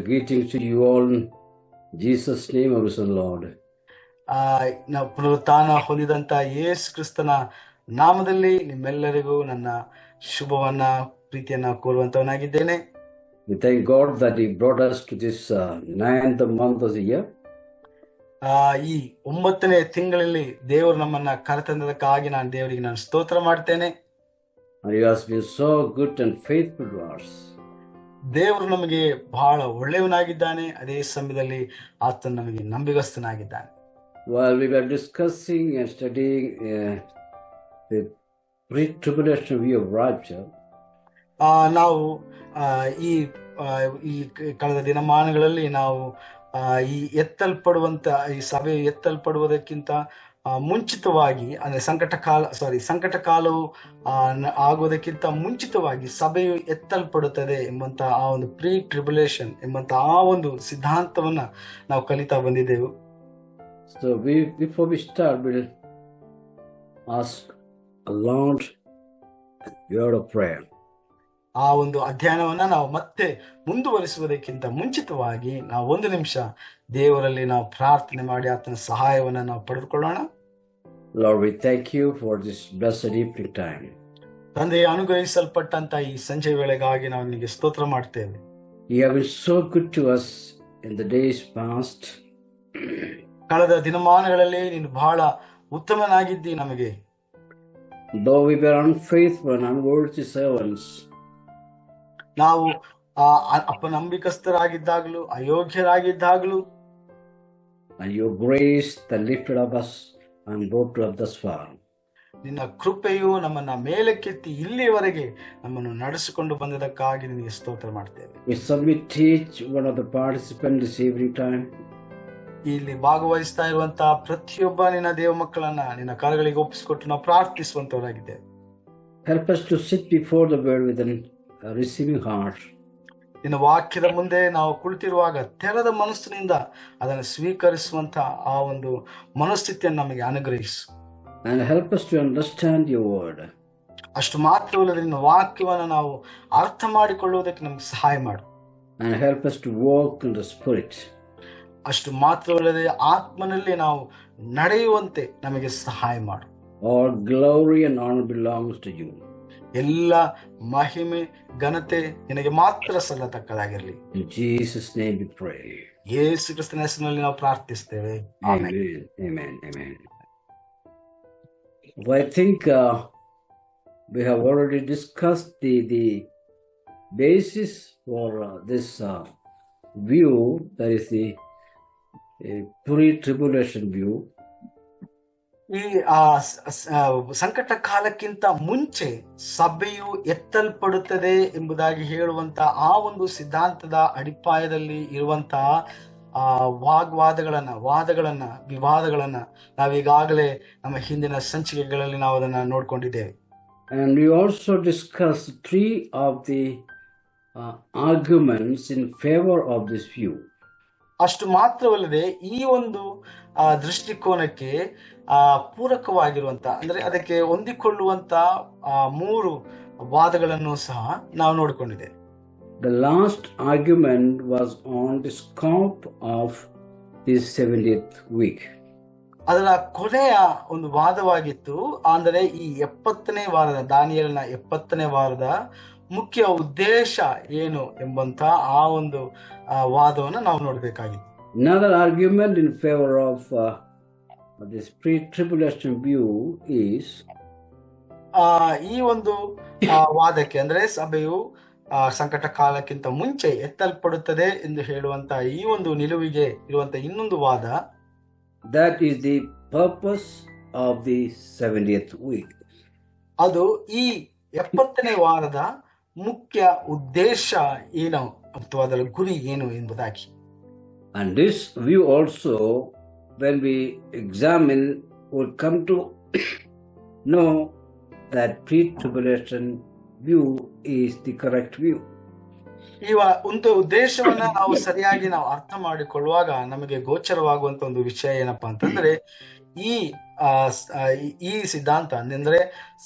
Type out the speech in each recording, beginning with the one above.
greetings to you all in Jesus' name, our risen Lord. ನಾವು ಪುನರುತ್ಥಾನ ಹೊಂದಿದಂತ ಯೇಸು ಕ್ರಿಸ್ತನ ನಾಮದಲ್ಲಿ ನಿಮ್ಮೆಲ್ಲರಿಗೂ ನನ್ನ ಶುಭವನ್ನ ಪ್ರೀತಿಯನ್ನ ಕೋರುವಂತವನಾಗಿದ್ದೇನೆ. We thank God that He brought us to this 9th month of the year. ಈ 9ನೇ ತಿಂಗಳಲ್ಲಿ ದೇವರು ನಮ್ಮನ್ನ ಕರೆತಂದದಕ್ಕಾಗಿ ನಾನು ದೇವರಿಗೆ ಸ್ತೋತ್ರ ಮಾಡ್ತೇನೆ. And He has been so good and faithful to us. ದೇವರು ನಮಗೆ ಬಹಳ ಒಳ್ಳೆಯವನಾಗಿದ್ದಾನೆ, ಅದೇ ಸಮಯದಲ್ಲಿ ಆತನು ನಮಗೆ ನಂಬಿಗಸ್ತನಾಗಿದ್ದಾನೆ. While we were discussing and studying the pre-tribulation view of rapture, ನಾವು ಈ ಕಳೆದ ದಿನಮಾನಗಳಲ್ಲಿ ನಾವು ಈ ಎತ್ತಲ್ಪಡುವಂತ ಈ ಸಭೆ ಎತ್ತಲ್ಪಡುವುದಕ್ಕಿಂತ ಮುಂಚಿತವಾಗಿ ಅಂದ್ರೆ ಸಂಕಟ ಕಾಲವು ಆಗೋದಕ್ಕಿಂತ ಮುಂಚಿತವಾಗಿ ಸಭೆಯು ಎತ್ತಲ್ಪಡುತ್ತದೆ ಎಂಬಂತ ಆ ಒಂದು ಪ್ರೀ ಟ್ರಿಬುಲೇಷನ್ ಎಂಬಂತ ಆ ಒಂದು ಸಿದ್ಧಾಂತವನ್ನ ನಾವು ಕಲಿತಾ ಬಂದಿದ್ದೆವು. So before we start, we'll ask a Lord a word of prayer. ಆ ಒಂದು ಅಧ್ಯಯನವನ್ನ ನಾವು ಮತ್ತೆ ಮುಂದುವರಿಸುವುದಕ್ಕಿಂತ ಮುಂಚಿತವಾಗಿ ನಾವು 1 ನಿಮಿಷ ದೇವರಲ್ಲಿ ನಾವು ಪ್ರಾರ್ಥನೆ ಮಾಡಿ ಆತನ ಸಹಾಯವನ್ನ ನಾವು ಪಡೆದುಕೊಳ್ಳೋಣ. Lord, we thank you for this blessed evening time. ತಂದೆ, ಅನುಗ್ರಹಿಸಲ್ಪಟ್ಟಂತ ಈ ಸಂಜೆ ವೇಳೆಗಾಗಿ ನಾವು ನಿನಗೆ ಸ್ತೋತ್ರ ಮಾಡ್ತೇವೆ. You have been so good to us in the days past. ಕಳೆದ ದಿನಮಾನಗಳಲ್ಲಿ ನೀನು ಬಹಳ ಉತ್ತಮನಾಗಿದ್ದಿ ನಮಗೆ. Though we were unfaithful and unworthy servants, ನಾವು ಅಪನಂಬಿಕಸ್ಥರಾಗಿದ್ದಾಗಲೂ ಅಯೋಗ್ಯರಾಗಿದ್ದಾಗಲೂ and your grace that lifted up us and brought us thus far. ನಿನ್ನ ಕೃಪೆಯು ನಮ್ಮನ್ನ ಮೇಲಕ್ಕೆತ್ತಿ ಇಲ್ಲಿಯವರೆಗೆ ನಮ್ಮನ್ನು ನಡೆಸಿಕೊಂಡು ಬಂದದಕ್ಕಾಗಿ ನಿನಗೆ ಸ್ತೋತ್ರ ಮಾಡ್ತೇವೆ. We submit each one of the participants this evening time. ಇಲ್ಲಿ ಭಾಗವಹಿಸ್ತಾ ಇರುವಂತ ಪ್ರತಿಯೊಬ್ಬ ನಿನ್ನ ದೇವ ಮಕ್ಕಳನ್ನ ನಿನ್ನ ಕರಗಳಿಗೆ ಒಪ್ಪಿಸಿಕೊಟ್ಟು ನಾವು ಪ್ರಾರ್ಥಿಸುವಂತವರಾಗಿದ್ದೇವೆ. Help us to sit before the word with a receiving heart. ನಿನ್ನ ವಾಕ್ಯದ ಮುಂದೆ ನಾವು ಕುಳಿತಿರುವಾಗ ತೆರೆದ ಮನಸ್ಸಿನಿಂದ ಅದನ್ನು ಸ್ವೀಕರಿಸುವಂತ ಆ ಒಂದು ಮನಸ್ಥಿತಿಯನ್ನು ನಮಗೆ ಅನುಗ್ರಹಿಸು. And help us to understand your word. ಅಷ್ಟು ಮಾತ್ರವಲ್ಲದೆ ನಿನ್ನ ವಾಕ್ಯವನ್ನು ನಾವು ಅರ್ಥ ಮಾಡಿಕೊಳ್ಳುವುದಕ್ಕೆ ನಮಗೆ ಸಹಾಯ ಮಾಡು. And help us to walk in the spirit. ಅಷ್ಟು ಮಾತ್ರವಲ್ಲದೆ ಆತ್ಮನಲ್ಲಿ ನಾವು ನಡೆಯುವಂತೆ ನಮಗೆ ಸಹಾಯ ಮಾಡು. All glory and honor belongs to you. ಎಲ್ಲ ಮಹಿಮೆ ಘನತೆ ನಿನಗೆ ಮಾತ್ರ ಸಲ್ಲತಕ್ಕದಾಗಿರಲಿ. In Jesus' name we pray. ಯೇಸು ಕ್ರಿಸ್ತನ ಹೆಸರಿನಲ್ಲಿ ನಾವು ಪ್ರಾರ್ಥಿಸ್ತೇವೆ. Amen. Amen. Amen. Well, I think we have already discussed the basis for this view, that is the pre-tribulation view. ಈ ಸಂಕಟ ಕಾಲಕ್ಕಿಂತ ಮುಂಚೆ ಸಭೆಯು ಎತ್ತಲ್ಪಡುತ್ತದೆ ಎಂಬುದಾಗಿ ಹೇಳುವಂತ ಆ ಒಂದು ಸಿದ್ಧಾಂತದ ಅಡಿಪಾಯದಲ್ಲಿ ಇರುವಂತಹ ವಿವಾದಗಳನ್ನ ನಾವೀಗಾಗಲೇ ನಮ್ಮ ಹಿಂದಿನ ಸಂಚಿಕೆಗಳಲ್ಲಿ ನಾವು ಅದನ್ನ ನೋಡ್ಕೊಂಡಿದ್ದೇವೆ. And we also discussed 3 of the arguments in favor of this view. ಅಷ್ಟು ಮಾತ್ರವಲ್ಲದೆ ಈ ಒಂದು ದೃಷ್ಟಿಕೋನಕ್ಕೆ ಪೂರಕವಾಗಿರುವಂತ ಅಂದ್ರೆ ಅದಕ್ಕೆ ಹೊಂದಿಕೊಳ್ಳುವಂತ 3 ವಾದಗಳನ್ನು ಸಹ ನಾವು ನೋಡಿಕೊಂಡಿದ್ದೇವೆ. The last argument was on the scope of this 70th week. ಅದರ ಕೊನೆಯ ಒಂದು ವಾದವಾಗಿತ್ತು, ಅಂದರೆ ಈ 70ನೇ ವಾರದ ದಾನಿಯೇಲನ 70ನೇ ವಾರದ ಮುಖ್ಯ ಉದ್ದೇಶ ಏನು ಎಂಬಂತ ಆ ಒಂದು ವಾದವನ್ನು ನಾವು ನೋಡಬೇಕಾಗಿತ್ತು. Another argument in favor of this pre-tribulation view is ಈ ಒಂದು ವಾದಕ್ಕೆ ಅಂದ್ರೆ ಸಭೆಯು ಸಂಕಟ ಕಾಲಕ್ಕಿಂತ ಮುಂಚೆ ಎತ್ತಲ್ಪಡುತ್ತದೆ ಎಂದು ಹೇಳುವಂತ ಈ ಒಂದು ನಿಲುವಿಗೆ ಇರುವಂತ ಇನ್ನೊಂದು ವಾದ, that is the purpose of the 70th week. ಅದು ಈ 70ನೇ ವಾರದ ಮುಖ್ಯ ಉದ್ದೇಶ ಏನು ಅಥವಾ ಅದರ ಗುರಿ ಏನು ಎಂಬುದಾಗಿ. And this view also, when we examine, will come to know that pre-tribulation view is the correct view. ಒಂದು ಉದ್ದೇಶವನ್ನ ನಾವು ಸರಿಯಾಗಿ ನಾವು ಅರ್ಥ ಮಾಡಿಕೊಳ್ಳುವಾಗ ನಮಗೆ ಗೋಚರವಾಗುವಂತ ಒಂದು ವಿಷಯ ಏನಪ್ಪಾ ಅಂತಂದ್ರೆ ಈ ಈ ಸಿದ್ಧಾಂತ ಅಂದ್ರೆ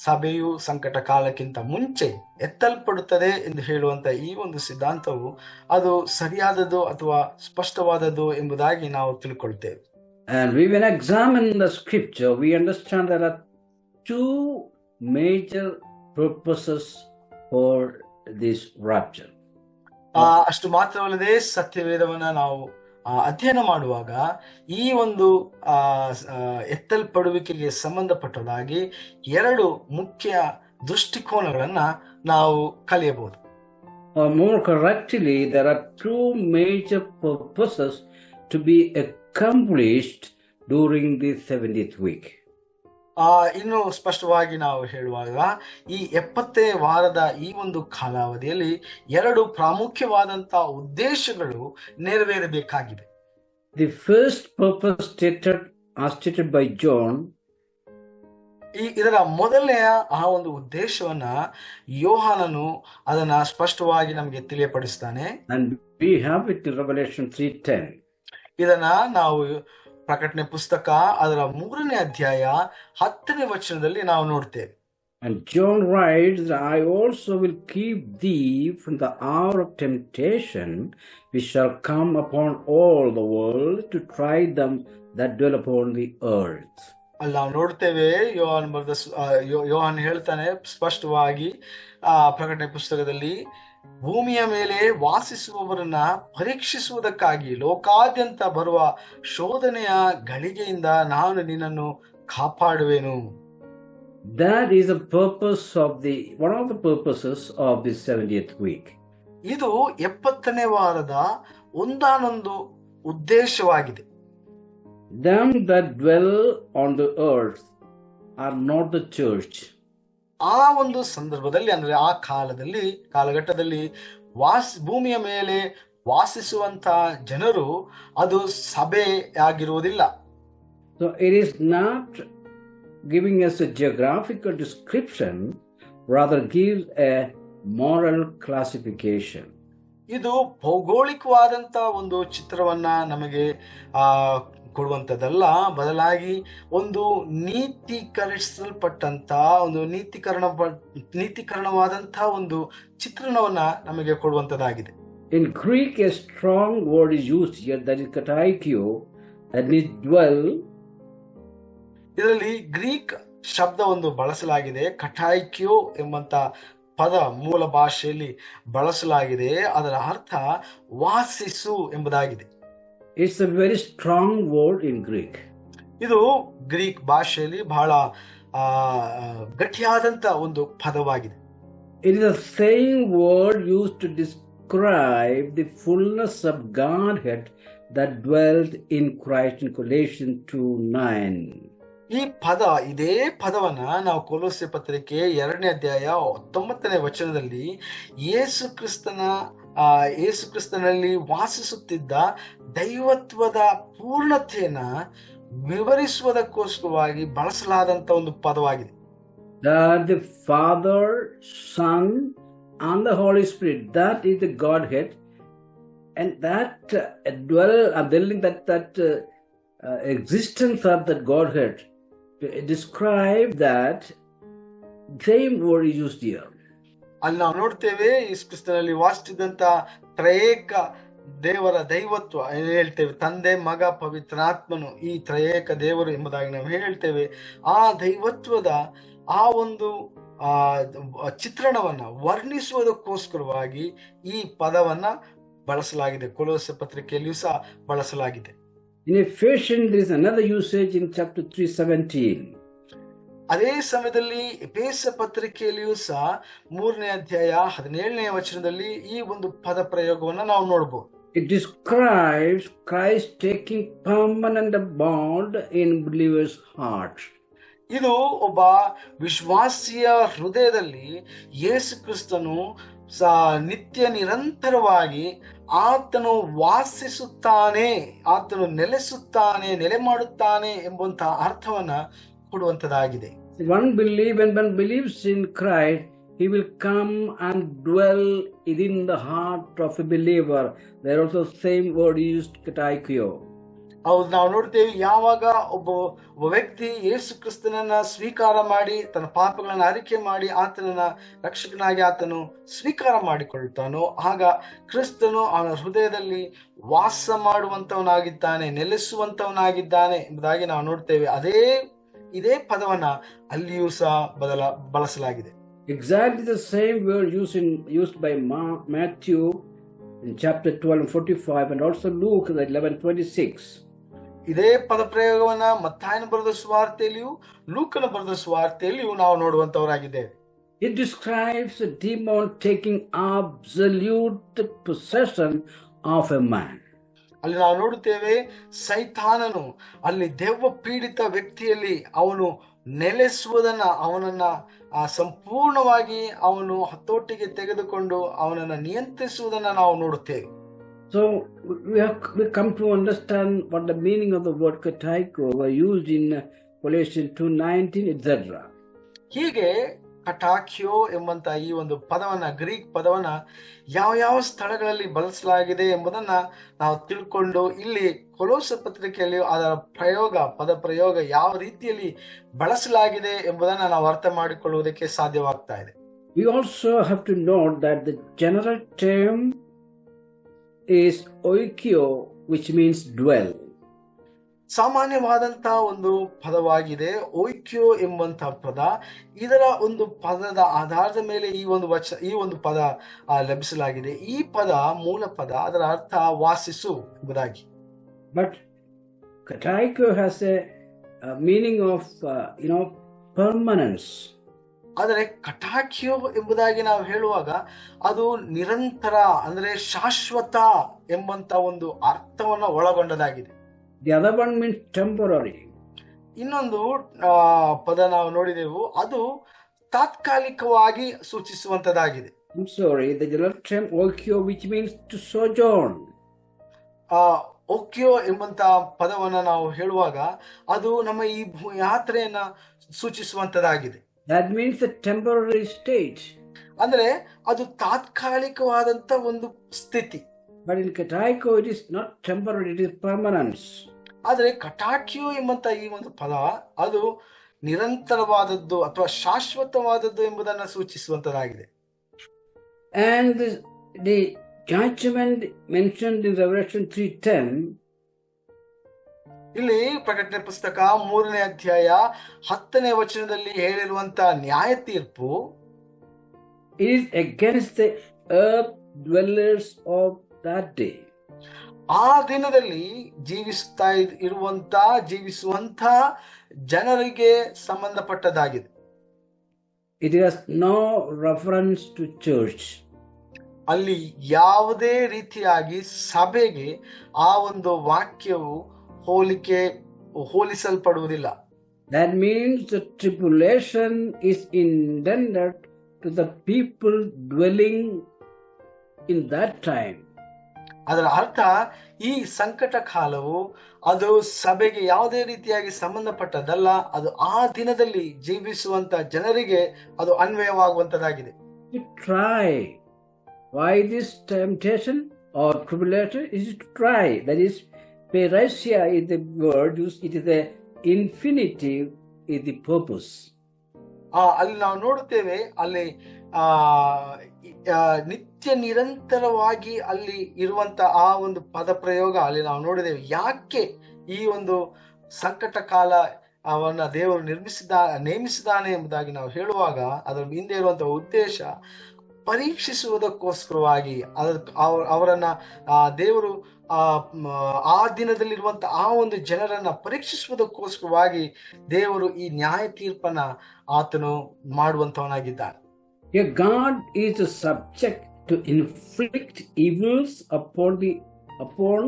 ಸಭೆಯು ಸಂಕಟ ಕಾಲಕ್ಕಿಂತ ಮುಂಚೆ ಎತ್ತಲ್ಪಡುತ್ತದೆ ಎಂದು ಹೇಳುವಂತ ಈ ಒಂದು ಸಿದ್ಧಾಂತವು ಅದು ಸರಿಯಾದದ್ದು ಅಥವಾ ಸ್ಪಷ್ಟವಾದದ್ದು ಎಂಬುದಾಗಿ ನಾವು ತಿಳ್ಕೊಳ್ತೇವೆ. And we will examine the scripture. We understand there are two major purposes for this rapture. ಅಷ್ಟು ಮಾತ್ರವಲ್ಲದೆ ಸತ್ಯವೇದವನ್ನ ನಾವು ಅಧ್ಯಯನ ಮಾಡುವಾಗ ಈ ಒಂದು ಎತ್ತಲ್ಪಡುವಿಕೆಗೆ ಸಂಬಂಧಪಟ್ಟದಾಗಿ ಎರಡು ಮುಖ್ಯ ದೃಷ್ಟಿಕೋನಗಳನ್ನ ನಾವು ಕಲಿಯಬಹುದು. More correctly, there are two major purposes to be accomplished during the 70th week. ಇನ್ನು ಸ್ಪಷ್ಟವಾಗಿ ನಾವು ಹೇಳುವಾಗ ಈ 70ನೇ ವಾರದ ಈ ಒಂದು ಕಾಲಾವಧಿಯಲ್ಲಿ ಎರಡು ಪ್ರಾಮುಖ್ಯವಾದಂತಹ ಉದ್ದೇಶಗಳು ನೆರವೇರಬೇಕಾಗಿವೆ. The first purpose stated by John, ಇದರ ಮೊದಲನೆಯ ಆ ಒಂದು ಉದ್ದೇಶವನ್ನ ಯೋಹಾನನು ಅದನ್ನ ಸ್ಪಷ್ಟವಾಗಿ ನಮಗೆ ತಿಳಿಯಪಡಿಸ್ತಾನೆ. and we have it in Revelation 3:10. ಇದನ್ನ ನಾವು ಪ್ರಕಟಣೆ ಪುಸ್ತಕ ಅದರ 3ನೇ ಅಧ್ಯಾಯ 10ನೇ ವಚನದಲ್ಲಿ ನಾವು ನೋಡ್ತೇವೆ. And John writes, I also will keep thee from the hour of temptation, which shall come upon all the world to try them that dwell upon the earth. ಅಲ್ಲಿ ನಾವು ನೋಡ್ತೇವೆ ಯೋಹಾನ್ ಹೇಳ್ತಾನೆ ಸ್ಪಷ್ಟವಾಗಿ ಪ್ರಕಟಣೆ ಪುಸ್ತಕದಲ್ಲಿ, ಭೂಮಿಯ ಮೇಲೆ ವಾಸಿಸುವವರನ್ನ ಪರೀಕ್ಷಿಸುವುದಕ್ಕಾಗಿ ಲೋಕಾದ್ಯಂತ ಬರುವ ಶೋಧನೆಯ ಗಳಿಗೆಯಿಂದ ನಾನು ನಿನ್ನನ್ನು ಕಾಪಾಡುವೆನು. That is the purpose of one of the purposes of the 70th week. ಇದು 70ನೇ ವಾರದ ಒಂದಾನೊಂದು ಉದ್ದೇಶವಾಗಿದೆ. Them that dwell on the earth are not the church. ಆ ಒಂದು ಸಂದರ್ಭದಲ್ಲಿ ಅಂದ್ರೆ ಆ ಕಾಲಘಟ್ಟದಲ್ಲಿ ಭೂಮಿಯ ಮೇಲೆ ವಾಸಿಸುವಂತ ಜನರು ಅದು ಸಭೆ ಆಗಿರುವುದಿಲ್ಲ. So it is not giving us a geographical description, rather gives a moral classification. ಇದು ಭೌಗೋಳಿಕವಾದಂತ ಒಂದು ಚಿತ್ರವನ್ನ ನಮಗೆ ಕೊಡುವಂತದಲ್ಲ, ಬದಲಾಗಿ ಒಂದು ನೀತೀಕರಿಸಲ್ಪಟ್ಟಂತ ಒಂದು ನೀತೀಕರಣವಾದಂತಹ ಒಂದು ಚಿತ್ರಣವನ್ನ ನಮಗೆ ಕೊಡುವಂತದಾಗಿದೆ. In Greek, a strong word is used here, that is kataikio, that means dwell. ಇದರಲ್ಲಿ ಗ್ರೀಕ್ ಶಬ್ದ ಒಂದು ಬಳಸಲಾಗಿದೆ, ಕಟಾಯ್ಕ್ಯೋ ಎಂಬಂತ ಪದ ಮೂಲ ಭಾಷೆಯಲ್ಲಿ ಬಳಸಲಾಗಿದೆ. ಅದರ ಅರ್ಥ ವಾಸಿಸು ಎಂಬುದಾಗಿದೆ. It's a very strong word in Greek. ಇದು ಗ್ರೀಕ್ ಭಾಷೆಯಲ್ಲಿ ಬಹಳ ಗಟ್ಟಿಯಾದಂತ ಒಂದು ಪದವಾಗಿದೆ. It is the same word used to describe the fullness of Godhead that dwelt in Christ in Colossians 2:9. ಇದೇ ಪದವನ್ನ ನಾವು ಕೊಲೊಸ್ಸೆ ಪತ್ರಿಕೆ 2ನೇ ಅಧ್ಯಾಯ 19ನೇ ವಚನದಲ್ಲಿ ಯೇಸು ಕ್ರಿಸ್ತನಲ್ಲಿ ವಾಸಿಸುತ್ತಿದ್ದ ದೈವತ್ವದ ಪೂರ್ಣತೆಯನ್ನ ವಿವರಿಸುವುದಕ್ಕೋಸ್ಕರವಾಗಿ ಬಳಸಲಾದಂತ ಒಂದು ಪದವಾಗಿದೆ. That the Father, Son and the Holy Spirit, that is the Godhead, and that existence of that Godhead, to describe that same word is used here. ಅಲ್ಲಿ ನಾವು ನೋಡ್ತೇವೆ ಯೇಸು ಕ್ರಿಸ್ತನಲ್ಲಿ ವಾಸಿಸಿದಂತ ತ್ರಯೇಕ ದೇವರ ದೈವತ್ವ ಹೇಳ್ತೇವೆ, ತಂದೆ ಮಗ ಪವಿತ್ರಾತ್ಮನು ಈ ತ್ರಯೇಕ ದೇವರು ಎಂಬುದಾಗಿ ನಾವು ಹೇಳ್ತೇವೆ. ಆ ದೈವತ್ವದ ಆ ಒಂದು ಚಿತ್ರಣವನ್ನ ವರ್ಣಿಸುವುದಕ್ಕೋಸ್ಕರವಾಗಿ ಈ ಪದವನ್ನ ಬಳಸಲಾಗಿದೆ. ಕೊಲೊಸ್ಸೆ ಪತ್ರಿಕೆಯಲ್ಲಿಯೂ ಸಹ ಬಳಸಲಾಗಿದೆ. In Ephesians, there is another usage in chapter 3:17. ಅದೇ ಸಮಯದಲ್ಲಿ ಎಫೆಸ ಪತ್ರಿಕೆಯಲ್ಲಿಯೂ ಸಹ 3ನೇ ಅಧ್ಯಾಯ 17ನೇ ವಚನದಲ್ಲಿ ಈ ಒಂದು ಪದ ಪ್ರಯೋಗವನ್ನು ನಾವು ನೋಡಬಹುದು. It describes Christ taking permanent bond in believers' heart. ಇದು ಒಬ್ಬ ವಿಶ್ವಾಸಿಯ ಹೃದಯದಲ್ಲಿ ಯೇಸು ಕ್ರಿಸ್ತನು ನಿತ್ಯ ನಿರಂತರವಾಗಿ ಆತನು ವಾಸಿಸುತ್ತಾನೆ, ಆತನು ನೆಲೆ ಮಾಡುತ್ತಾನೆ ಎಂಬಂತಹ ಅರ್ಥವನ್ನ ಕೊಡುವಂತದಾಗಿದೆ. When one believes in Christ, He will come and dwell within the heart of a believer. There also same word used, kataikio. ಹೌದು, ನಾವು ನೋಡ್ತೇವೆ ಯಾವಾಗ ಒಬ್ಬ ವ್ಯಕ್ತಿ ಯೇಸು ಕ್ರಿಸ್ತನನ್ನ ಸ್ವೀಕಾರ ಮಾಡಿ ತನ್ನ ಪಾಪಗಳನ್ನ ಅರಿಕೆ ಮಾಡಿ ಆತನನ್ನ ರಕ್ಷಕನಾಗಿ ಆತನು ಸ್ವೀಕಾರ ಮಾಡಿಕೊಳ್ತಾನೋ, ಆಗ ಕ್ರಿಸ್ತನು ಅವನ ಹೃದಯದಲ್ಲಿ ವಾಸ ಮಾಡುವಂತವನಾಗಿದ್ದಾನೆ, ನೆಲೆಸುವಂತವನಾಗಿದ್ದಾನೆ ಎಂಬುದಾಗಿ ನಾವು ನೋಡ್ತೇವೆ. ಇದೇ ಪದವನ್ನ ಅಲ್ಲಿಯೂ ಸಹ ಬಳಸಲಾಗಿದೆ. Exactly the same word used by Matthew in chapter 12:45 and also Luke 11:26. ಇದೇ ಪದ ಪ್ರಯೋಗವನ್ನ ಮತ್ತಾಯನ ಬರೆದ ಸುವಾರ್ತೆಯಲ್ಲಿಯೂ ಲೂಕನ ಬರೆದ ಸುವಾರ್ತೆಯಲ್ಲಿಯೂ ನಾವು ನೋಡುವಂತವರಾಗಿದ್ದೇವೆ. It describes a demon taking absolute possession of a man. ಅಲ್ಲಿ ನಾವು ನೋಡುತ್ತೇವೆ ಸೈತಾನನು ಅಲ್ಲಿ ದೆವ್ವ ಪೀಡಿತ ವ್ಯಕ್ತಿಯಲ್ಲಿ ಅವನು ನೆಲೆಸುವುದನ್ನ, ಅವನನ್ನ ಸಂಪೂರ್ಣವಾಗಿ ಅವನು ಹತೋಟಿಗೆ ತೆಗೆದುಕೊಂಡು ಅವನನ್ನ ನಿಯಂತ್ರಿಸುವುದನ್ನ ನಾವು ನೋಡುತ್ತೇವೆ. So we come to understand what the meaning of the word kataiko were used in Colossians 2:19, etc. ಹೀಗೆ ಕಟಾಕ್ಯೋ ಎಂಬಂತ ಈ ಒಂದು ಪದವನ್ನ, ಗ್ರೀಕ್ ಪದವನ್ನ ಯಾವ ಸ್ಥಳಗಳಲ್ಲಿ ಬಳಸಲಾಗಿದೆ ಎಂಬುದನ್ನ ನಾವು ತಿಳ್ಕೊಂಡು ಇಲ್ಲಿ ಕೊಲೋಸ ಪತ್ರಿಕೆಯಲ್ಲಿ ಅದರ ಪದ ಪ್ರಯೋಗ ಯಾವ ರೀತಿಯಲ್ಲಿ ಬಳಸಲಾಗಿದೆ ಎಂಬುದನ್ನ ನಾವು ಅರ್ಥ ಮಾಡಿಕೊಳ್ಳುವುದಕ್ಕೆ ಸಾಧ್ಯವಾಗ್ತಾ ಇದೆ. We also have to note that the general term is oikio, which means dwell. ಸಾಮಾನ್ಯವಾದಂತಹ ಒಂದು ಪದವಾಗಿದೆ ಓಯ್ಕ್ಯೋ ಎಂಬಂತಹ ಪದ. ಇದರ ಒಂದು ಪದದ ಆಧಾರದ ಮೇಲೆ ಈ ಒಂದು ಪದ ಲಭಿಸಲಾಗಿದೆ. ಈ ಪದ ಮೂಲ ಪದ, ಅದರ ಅರ್ಥ ವಾಸಿಸು ಎಂಬುದಾಗಿ. But kataiko has a meaning of permanence. ಆದರೆ ಕಟಾಕ್ಯೋ ಎಂಬುದಾಗಿ ನಾವು ಹೇಳುವಾಗ ಅದು ನಿರಂತರ, ಅಂದ್ರೆ ಶಾಶ್ವತ ಎಂಬಂತ ಒಂದು ಅರ್ಥವನ್ನ ಒಳಗೊಂಡದಾಗಿದೆ. The other one means temporary. ಇನ್ನೊಂದು ಪದ ನಾವು ನೋಡಿದೆವು, ಅದು ತಾತ್ಕಾಲಿಕವಾಗಿ ಸೂಚಿಸುವಂತದಾಗಿದೆ. I'm sorry, the general term oikio, which means to sojourn. ಓಕ್ಯೋ ಎಂಬಂತ ಪದವನ್ನ ನಾವು ಹೇಳುವಾಗ ಅದು ನಮ್ಮ ಈ ಯಾತ್ರೆಯನ್ನ ಸೂಚಿಸುವಂತದಾಗಿದೆ. That means a temporary state. ಅಂದ್ರೆ ಅದು ತಾತ್ಕಾಲಿಕವಾದಂತ ಒಂದು ಸ್ಥಿತಿ. But in kataiko it is not temporary, it is permanence. ಆದರೆ ಕಟಾಕ್ಯೋ ಎಂಬಂತ ಈ ಒಂದು ಪದ ಅದು ನಿರಂತರವಾದದ್ದು ಅಥವಾ ಶಾಶ್ವತವಾದದ್ದು ಎಂಬುದನ್ನು ಸೂಚಿಸುವಂತದಾಗಿದೆ. And the judgment mentioned in Revelation 3:10, ಇಲ್ಲಿ ಪ್ರಕಟಣೆ ಪುಸ್ತಕ 3ನೇ ಅಧ್ಯಾಯ 10ನೇ ವಚನದಲ್ಲಿ ಹೇಳಿರುವಂತ ನ್ಯಾಯ ತೀರ್ಪು is against the earth dwellers of that day. ಆ ದಿನದಲ್ಲಿ ಜೀವಿಸುವಂತ ಜನರಿಗೆ ಸಂಬಂಧಪಟ್ಟದಾಗಿದೆ. It has no reference to church. ಅಲ್ಲಿ ಯಾವುದೇ ರೀತಿಯಾಗಿ ಸಭೆಗೆ ಆ ಒಂದು ವಾಕ್ಯವು ಹೋಲಿಸಲ್ಪಡುವುದಿಲ್ಲ. That means the tribulation is intended to the people dwelling in that time. ಅದರ ಅರ್ಥ ಈ ಸಂಕಟ ಕಾಲವು ಅದು ಸಭೆಗೆ ಯಾವುದೇ ರೀತಿಯಾಗಿ ಸಂಬಂಧಪಟ್ಟದಲ್ಲ, ಅದು ಆ ದಿನದಲ್ಲಿ ಜೀವಿಸುವಂತ ಜನರಿಗೆ ಅದು ಅನ್ವಯವಾಗುವಂತದಾಗಿದೆ. To try. Why this temptation or tribulation is to try. That is, parasia is the word used. It is the infinitive, is the purpose. ಅಲ್ಲಿ ನಾವು ನೋಡುತ್ತೇವೆ, ಅಲ್ಲಿ ನಿತ್ಯ ನಿರಂತರವಾಗಿ ಅಲ್ಲಿ ಇರುವಂತ ಆ ಒಂದು ಪದ ಪ್ರಯೋಗ ಅಲ್ಲಿ ನಾವು ನೋಡಿದ್ದೇವೆ. ಯಾಕೆ ಈ ಒಂದು ಸಂಕಟ ಕಾಲ ಅವನ್ನ ದೇವರು ನೇಮಿಸಿದಾನೆ ಎಂಬುದಾಗಿ ನಾವು ಹೇಳುವಾಗ ಅದರ ಹಿಂದೆ ಇರುವಂತಹ ಉದ್ದೇಶ ಪರೀಕ್ಷಿಸುವುದಕ್ಕೋಸ್ಕರವಾಗಿ ಅವರನ್ನ ದೇವರು ಆ ದಿನದಲ್ಲಿರುವಂತ ಆ ಒಂದು ಜನರನ್ನ ಪರೀಕ್ಷಿಸುವುದಕ್ಕೋಸ್ಕರವಾಗಿ ದೇವರು ಈ ನ್ಯಾಯ ತೀರ್ಪನ್ನ ಆತನು ಮಾಡುವಂತವನಾಗಿದ್ದಾನೆ. Here God is subject to inflict evils upon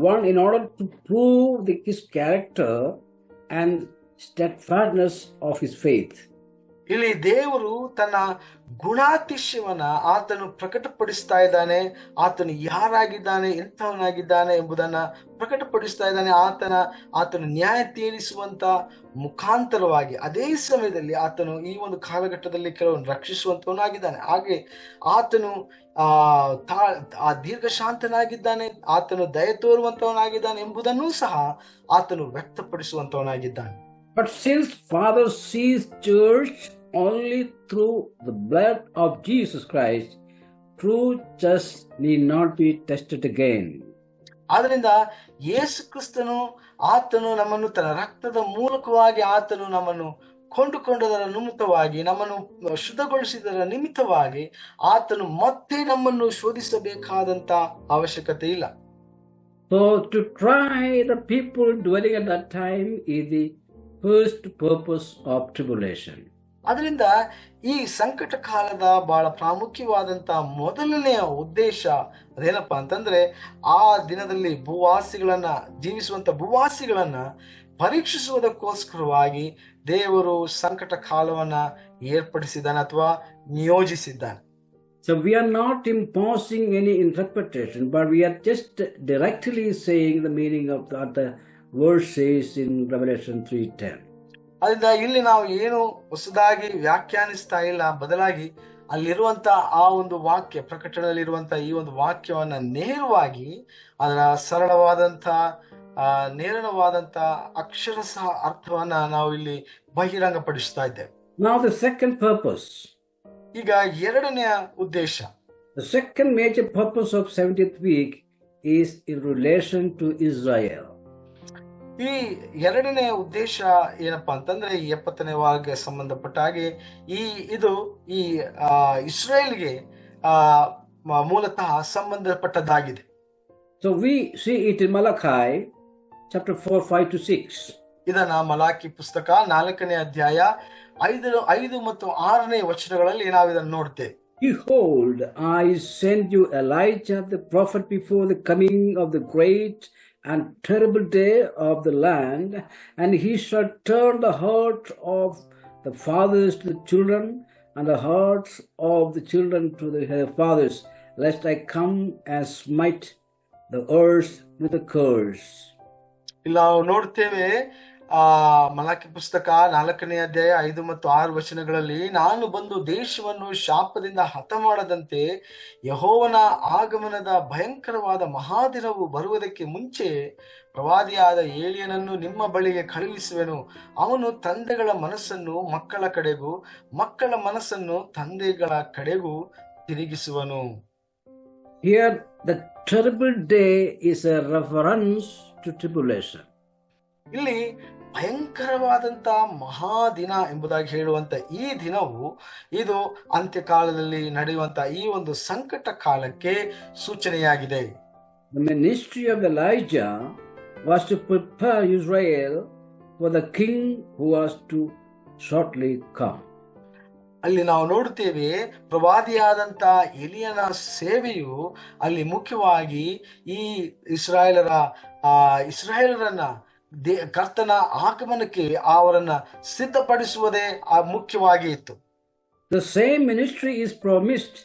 one in order to prove his character and steadfastness of his faith. ಇಲ್ಲಿ ದೇವರು ತನ್ನ ಗುಣಾತಿಶಯವನ್ನ ಆತನು ಪ್ರಕಟಪಡಿಸ್ತಾ ಇದ್ದಾನೆ. ಆತನು ಯಾರಾಗಿದ್ದಾನೆ, ಎಂಥವನಾಗಿದ್ದಾನೆ ಎಂಬುದನ್ನ ಪ್ರಕಟಪಡಿಸ್ತಾ ಇದ್ದಾನೆ. ಆತನು ನ್ಯಾಯ ತೀರಿಸುವಂತ ಮುಖಾಂತರವಾಗಿ ಅದೇ ಸಮಯದಲ್ಲಿ ಆತನು ಈ ಒಂದು ಕಾಲಘಟ್ಟದಲ್ಲಿ ಕೆಲವನ್ನು ರಕ್ಷಿಸುವಂತವನಾಗಿದ್ದಾನೆ. ಹಾಗೆ ಆತನು ಆ ದೀರ್ಘಶಾಂತನಾಗಿದ್ದಾನೆ, ಆತನು ದಯ ತೋರುವಂತವನಾಗಿದ್ದಾನೆ ಎಂಬುದನ್ನೂ ಸಹ ಆತನು ವ್ಯಕ್ತಪಡಿಸುವಂತವನಾಗಿದ್ದಾನೆ. But since Father sees church only through the blood of Jesus Christ, true church need not be tested again. ಆದ್ರಿಂದ ಯೇಸು ಕ್ರಿಸ್ತನು ಆತನು ನಮ್ಮನ್ನು ತನ್ನ ರಕ್ತದ ಮೂಲಕವಾಗಿ ಆತನು ನಮ್ಮನ್ನು ಕೊಂಡುಕೊಂಡದರ ನಿಮಿತ್ತವಾಗಿ, ನಮ್ಮನ್ನು ಶುದ್ಧಗೊಳಿಸಿದರ ನಿಮಿತ್ತವಾಗಿ ಆತನು ಮತ್ತೆ ನಮ್ಮನ್ನು ಶೋಧಿಸಬೇಕಾದಂತ ಅವಶ್ಯಕತೆ ಇಲ್ಲ. So to try the people dwelling at that time is the first purpose of tribulation. ಅದರಿಂದ ಈ ಸಂಕಟ ಕಾಲದ ಬಹಳ ಪ್ರಾಮುಖ್ಯವಾದಂತ ಮೊದಲನೆಯ ಉದ್ದೇಶ ಅದೇನಪ್ಪ ಅಂತಂದ್ರೆ, ಆ ದಿನದಲ್ಲಿ ಜೀವಿಸುವಂತ ಭೂವಾಸಿಗಳನ್ನ ಪರೀಕ್ಷಿಸುವುದಕ್ಕೋಸ್ಕರವಾಗಿ ದೇವರು ಸಂಕಟ ಕಾಲವನ್ನ ಏರ್ಪಡಿಸಿದ್ದಾನೆ ಅಥವಾ ನಿಯೋಜಿಸಿದ್ದಾನೆ. So we are not imposing any interpretation, but we are just directly saying the meaning of what the verse says in Revelation 3:10. ಅದರಿಂದ ಇಲ್ಲಿ ನಾವು ಏನು ಹೊಸದಾಗಿ ವ್ಯಾಖ್ಯಾನಿಸ್ತಾ ಇಲ್ಲ, ಬದಲಾಗಿ ಅಲ್ಲಿರುವಂತ ಆ ಒಂದು ವಾಕ್ಯ, ಪ್ರಕಟಣೆಯಲ್ಲಿರುವಂತ ಈ ಒಂದು ವಾಕ್ಯವನ್ನ ನೇರವಾಗಿ ಅದರ ಸರಳವಾದಂತ ನೇರವಾದಂತ ಅಕ್ಷರಶಃ ಅರ್ಥವನ್ನ ನಾವು ಇಲ್ಲಿ ಬಹಿರಂಗಪಡಿಸ್ತಾ ಇದ್ದೇವೆ. Now the second purpose. ಈಗ ಎರಡನೆಯ ಉದ್ದೇಶ. The second major purpose of 70th week is in relation to Israel. ಈ ಎರಡನೇ ಉದ್ದೇಶ ಏನಪ್ಪಾ ಅಂತಂದ್ರೆ, ಈ 70ನೇ ವಾರಕ್ಕೆ ಸಂಬಂಧಪಟ್ಟ ಹಾಗೆ ಇದು ಇಸ್ರೇಲ್ಗೆ ಮೂಲತಃ ಸಂಬಂಧಪಟ್ಟದ್ದಾಗಿದೆ. So we see it in Malachi chapter 4, 5 to 6. ಇದನ್ನ ಮಲಾಕಿ ಪುಸ್ತಕ 4ನೇ ಅಧ್ಯಾಯ 5 ಮತ್ತು 6ನೇ ವಚನಗಳಲ್ಲಿ ನಾವು ಇದನ್ನು ನೋಡ್ತೇವೆ. Behold, I send you Elijah the prophet before the coming of the great and terrible day of the land, and he shall turn the heart of the fathers to the children, and the hearts of the children to their fathers, lest I come and smite the earth with a curse. ಇಲ್ಲಿ ನಾವು ನೋಡ್ತೇವೆ ಮಲಾಕಿ ಪುಸ್ತಕ 4ನೇ ಅಧ್ಯಾಯ 5 ಮತ್ತು 6 ವಚನಗಳಲ್ಲಿ, ನಾನು ಬಂದು ದೇಶವನ್ನು ಶಾಪದಿಂದ ಹತ ಮಾಡದಂತೆ ಯೆಹೋವನ ಆಗಮನದ ಭಯಂಕರವಾದ ಮಹಾದಿನವು ಬರುವುದಕ್ಕೆ ಮುಂಚೆ ಪ್ರವಾದಿಯಾದ ಏಲಿಯನನ್ನು ನಿಮ್ಮ ಬಳಿಗೆ ಕಳುಹಿಸುವೆನು. ಅವನು ತಂದೆಗಳ ಮನಸ್ಸನ್ನು ಮಕ್ಕಳ ಕಡೆಗೂ, ಮಕ್ಕಳ ಮನಸ್ಸನ್ನು ತಂದೆಗಳ ಕಡೆಗೂ ತಿರುಗಿಸುವನು. Here the terrible day is a reference to tribulation. ಇಲ್ಲಿ ಭಯಂಕರವಾದಂತ ಮಹಾದಿನ ಎಂಬುದಾಗಿ ಹೇಳುವಂತ ಈ ದಿನವು ಇದು ಅಂತ್ಯಕಾಲದಲ್ಲಿ ನಡೆಯುವಂತ ಈ ಒಂದು ಸಂಕಟ ಕಾಲಕ್ಕೆ ಸೂಚನೆಯಾಗಿದೆ. The ministry of Elijah was to prepare Israel for the king who was to shortly come. ಅಲ್ಲಿ ನಾವು ನೋಡುತ್ತೇವೆ, ಪ್ರವಾದಿಯಾದಂತ ಎಲಿಯನ ಸೇವೆಯು ಅಲ್ಲಿ ಮುಖ್ಯವಾಗಿ ಈ ಇಸ್ರಾಯೇಲರನ್ನ ಕರ್ತನ ಆಗಮನಕ್ಕೆ ಅವರನ್ನ ಸಿದ್ಧಪಡಿಸುವುದೇ ಮುಖ್ಯವಾಗಿ ಇತ್ತು. The same ministry is promised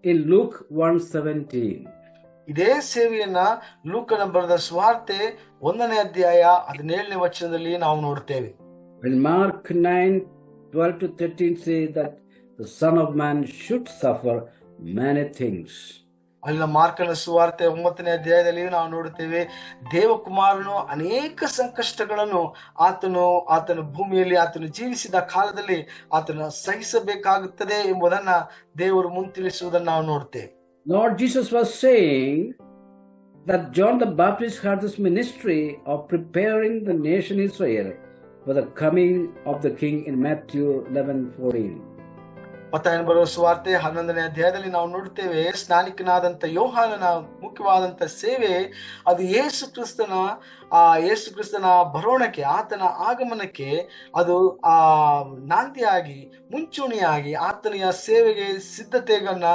in Luke 1:17. ಇದೇ ಸೇವೆಯನ್ನ ಲೂಕನ ಬರೆದ ಸುವಾರ್ತೆ 1ನೇ ಅಧ್ಯಾಯ 17ನೇ ವಚನದಲ್ಲಿ ನಾವು ನೋಡುತ್ತೇವೆ. When Mark 9:12 to 13 say that the Son of Man should suffer many things. ಅಲ್ಲಿನ ಮಾರ್ಕನ ಸುವಾರ್ತೆ 9ನೇ ಅಧ್ಯಾಯದಲ್ಲಿ ನಾವು ನೋಡುತ್ತೇವೆ, ದೇವಕುಮಾರನು ಅನೇಕ ಸಂಕಷ್ಟಗಳನ್ನು ಆತನು ಭೂಮಿಯಲ್ಲಿ ಆತನು ಜೀವಿಸಿದ ಕಾಲದಲ್ಲಿ ಆತನು ಸಹಿಸಬೇಕಾಗುತ್ತದೆ ಎಂಬುದನ್ನ ದೇವರು ಮುಂತಿಳಿಸುವುದನ್ನು ನಾವು ನೋಡ್ತೇವೆ. Lord Jesus was saying that John the Baptist had this ministry of preparing the nation Israel for the coming of the king in Matthew 11:14. ಮತ್ತಾಯನ ಬರುವ ಸುವಾರ್ತೆ 11ನೇ ಅಧ್ಯಾಯದಲ್ಲಿ ನಾವು ನೋಡ್ತೇವೆ, ಸ್ನಾನಿಕನಾದಂತ ಯೋಹಾನನ ಮುಖ್ಯವಾದಂತ ಸೇವೆ ಅದು ಯೇಸು ಕ್ರಿಸ್ತನ ಬರೋಣಕ್ಕೆ, ಆತನ ಆಗಮನಕ್ಕೆ ಅದು ನಾಂದಿಯಾಗಿ ಮುಂಚೂಣಿಯಾಗಿ ಆತನಿಯ ಸೇವೆಗೆ ಸಿದ್ಧತೆಯನ್ನ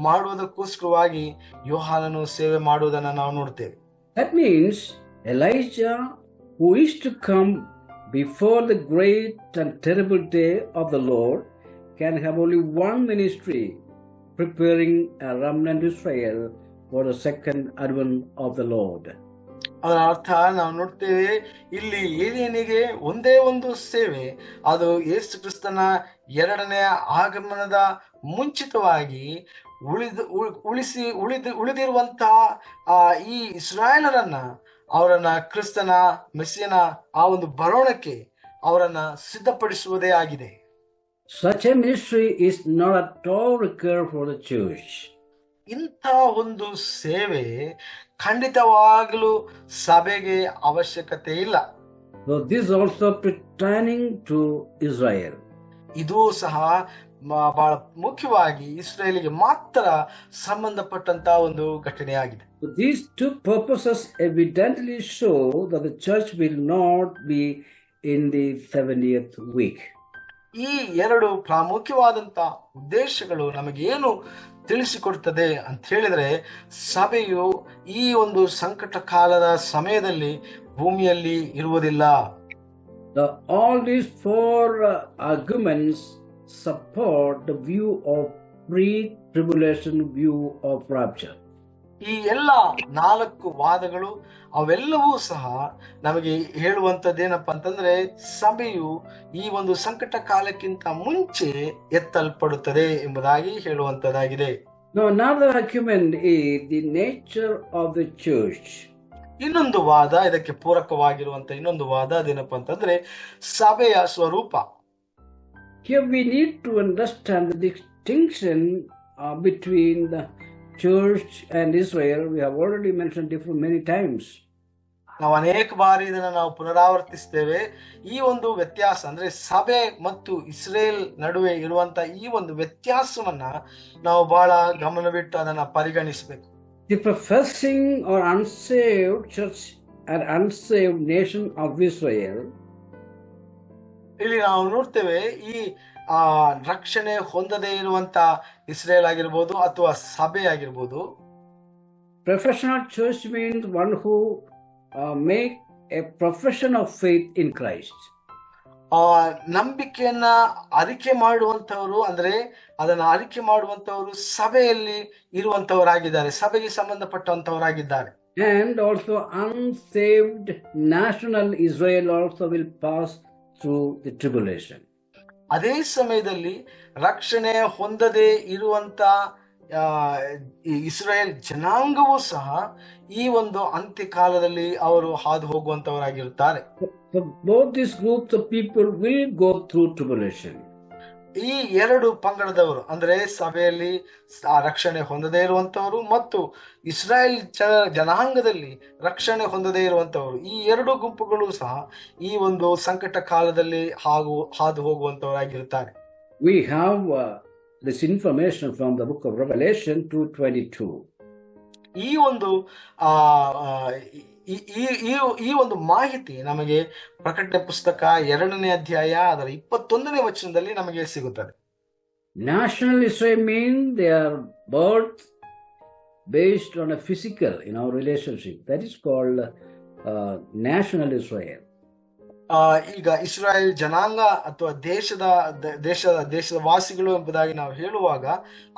ಮಾಡುವುದಕ್ಕೋಸ್ಕರವಾಗಿ ಯೋಹಾನನು ಸೇವೆ ಮಾಡುವುದನ್ನ ನಾವು ನೋಡ್ತೇವೆ. That means Elijah, who is to come before the great and terrible day of the Lord, can have only one ministry, preparing a remnant Israel for the second advent of the Lord. ಅದರ ಅರ್ಥ ನಾವು ನೋಡ್ತೇವೆ ಇಲ್ಲಿ ಏಲಿಯನಿಗೆ ಒಂದೇ ಒಂದು ಸೇವೆ, ಅದು ಯೇಸು ಕ್ರಿಸ್ತನ ಎರಡನೆಯ ಆಗಮನದ ಮುಂಚಿತವಾಗಿ ಉಳಿದಿರುವಂತಹ ಈ ಇಸ್ರಾಯೇಲರನ್ನ, ಅವರನ್ನ ಕ್ರಿಸ್ತನ ಮೆಸ್ಸಿಯನ ಆ ಒಂದು ಬರೋಣಕ್ಕೆ ಅವರನ್ನ ಸಿದ್ಧಪಡಿಸುವುದೇ ಆಗಿದೆ. Such a ministry is not at all required for the church. ಇಂಥ ಒಂದು ಸೇವೆ ಖಂಡಿತವಾಗಲೂ ಸಭೆಗೆ ಅವಶ್ಯಕತೆ ಇಲ್ಲ. So this also pertaining to Israel. ಇದು ಸಹ ಬಹಳ ಮುಖ್ಯವಾಗಿ ಇಸ್ರೇಲಿಗೆ ಮಾತ್ರ ಸಂಬಂಧಪಟ್ಟಂತ ಒಂದು ಘಟನೆಯಾಗಿದೆ. So these two purposes evidently show that the church will not be in the 70th week. ಈ ಎರಡು ಪ್ರಾಮುಖ್ಯವಾದಂತ ಉದ್ದೇಶಗಳು ನಮಗೇನು ತಿಳಿಸಿಕೊಡ್ತದೆ ಅಂತ ಹೇಳಿದ್ರೆ, ಸಭೆಯು ಈ ಒಂದು ಸಂಕಟ ಕಾಲದ ಸಮಯದಲ್ಲಿ ಭೂಮಿಯಲ್ಲಿ ಇರುವುದಿಲ್ಲ. All these four arguments support the view of pre-tribulation view of rapture. ಈ ಎಲ್ಲ 4 ವಾದಗಳು ಅವೆಲ್ಲವೂ ಸಹ ನಮಗೆ ಹೇಳುವಂತದ್ದೇನಪ್ಪ ಅಂತಂದ್ರೆ, ಸಭೆಯು ಈ ಒಂದು ಸಂಕಟ ಕಾಲಕ್ಕಿಂತ ಮುಂಚೆ ಎತ್ತಲ್ಪಡುತ್ತದೆ ಎಂಬುದಾಗಿ ಹೇಳುವಂತದ್ದಾಗಿದೆ. Now another argument is the nature of the church. ಇನ್ನೊಂದು ವಾದ, ಇದಕ್ಕೆ ಪೂರಕವಾಗಿರುವಂತ ಇನ್ನೊಂದು ವಾದ ಅದೇನಪ್ಪ ಅಂತಂದ್ರೆ ಸಭೆಯ ಸ್ವರೂಪ. Here we need to understand the distinction between the church and Israel. We have already mentioned it many times. ನಾವು ಅನೇಕ ಬಾರಿ ಇದನ್ನ ನಾವು ಪುನರಾವರ್ತಿಸ್ತೇವೆ. ಈ ಒಂದು ವ್ಯತ್ಯಾಸ ಅಂದ್ರೆ ಸಭೆ ಮತ್ತು ಇಸ್ರೇಲ್ ನಡುವೆ ಇರುವಂತ ಈ ಒಂದು ವ್ಯತ್ಯಾಸವನ್ನ ನಾವು ಬಹಳ ಗಮನವಿಟ್ಟು ಅದನ್ನ ಪರಿಗಣಿಸಬೇಕು. The professing or unsaved church and unsaved nation of Israel, ಇಲ್ಲಿ ನಾವು ನೋಡ್ತೇವೆ ಈ ರಕ್ಷಣೆ ಹೊಂದದೇ ಇರುವಂತ ಇಸ್ರೇಲ್ ಆಗಿರ್ಬೋದು ಅಥವಾ ಸಭೆ ಆಗಿರ್ಬೋದು. professional church means one who make a profession of faith in Christ. ನಂಬಿಕೆಯನ್ನ ಅರಿಕೆ ಮಾಡುವಂತವರು, ಅಂದ್ರೆ ಅದನ್ನ ಅರಿಕೆ ಮಾಡುವಂತವರು ಸಭೆಯಲ್ಲಿ ಇರುವಂತವರಾಗಿದ್ದಾರೆ, ಸಭೆಗೆ ಸಂಬಂಧಪಟ್ಟಂತವರಾಗಿದ್ದಾರೆ. And also unsaved national Israel also will pass through the tribulation. ಅದೇ ಸಮಯದಲ್ಲಿ ರಕ್ಷಣೆ ಹೊಂದದೇ ಇರುವಂತ ಇಸ್ರಾಯೇಲ್ ಜನಾಂಗವೂ ಸಹ ಈ ಒಂದು ಅಂತ್ಯಕಾಲದಲ್ಲಿ ಅವರು ಹಾದು ಹೋಗುವಂತವರಾಗಿರುತ್ತಾರೆ. So both these groups of people will go through tribulation. ಈ ಎರಡು ಪಂಗಡದವರು ಅಂದ್ರೆ ಸಭೆಯಲ್ಲಿ ರಕ್ಷಣೆ ಹೊಂದದೇ ಇರುವಂತವರು ಮತ್ತು ಇಸ್ರಾಯೇಲ್ ಜನಾಂಗದಲ್ಲಿ ರಕ್ಷಣೆ ಹೊಂದದೇ ಇರುವಂತವರು, ಈ ಎರಡು ಗುಂಪುಗಳು ಸಹ ಈ ಒಂದು ಸಂಕಟ ಕಾಲದಲ್ಲಿ ಹಾದು ಹೋಗುವಂತವರಾಗಿರುತ್ತಾರೆ. We have this information from the book of Revelation 2:22. ಈ ಒಂದು ಈ ಒಂದು ಮಾಹಿತಿ ನಮಗೆ ಪ್ರಕಟಣೆ ಪುಸ್ತಕ 2ನೇ ಅಧ್ಯಾಯ ಅದರ 21ನೇ ವಚನದಲ್ಲಿ ನಮಗೆ ಸಿಗುತ್ತದೆ. National Israel means they are birth based on a physical in our relationship. That is called national Israel. ಈಗ ಇಸ್ರಾಯೇಲ್ ಜನಾಂಗ ಅಥವಾ ದೇಶದ ವಾಸಿಗಳು ಎಂಬುದಾಗಿ ನಾವು ಹೇಳುವಾಗ,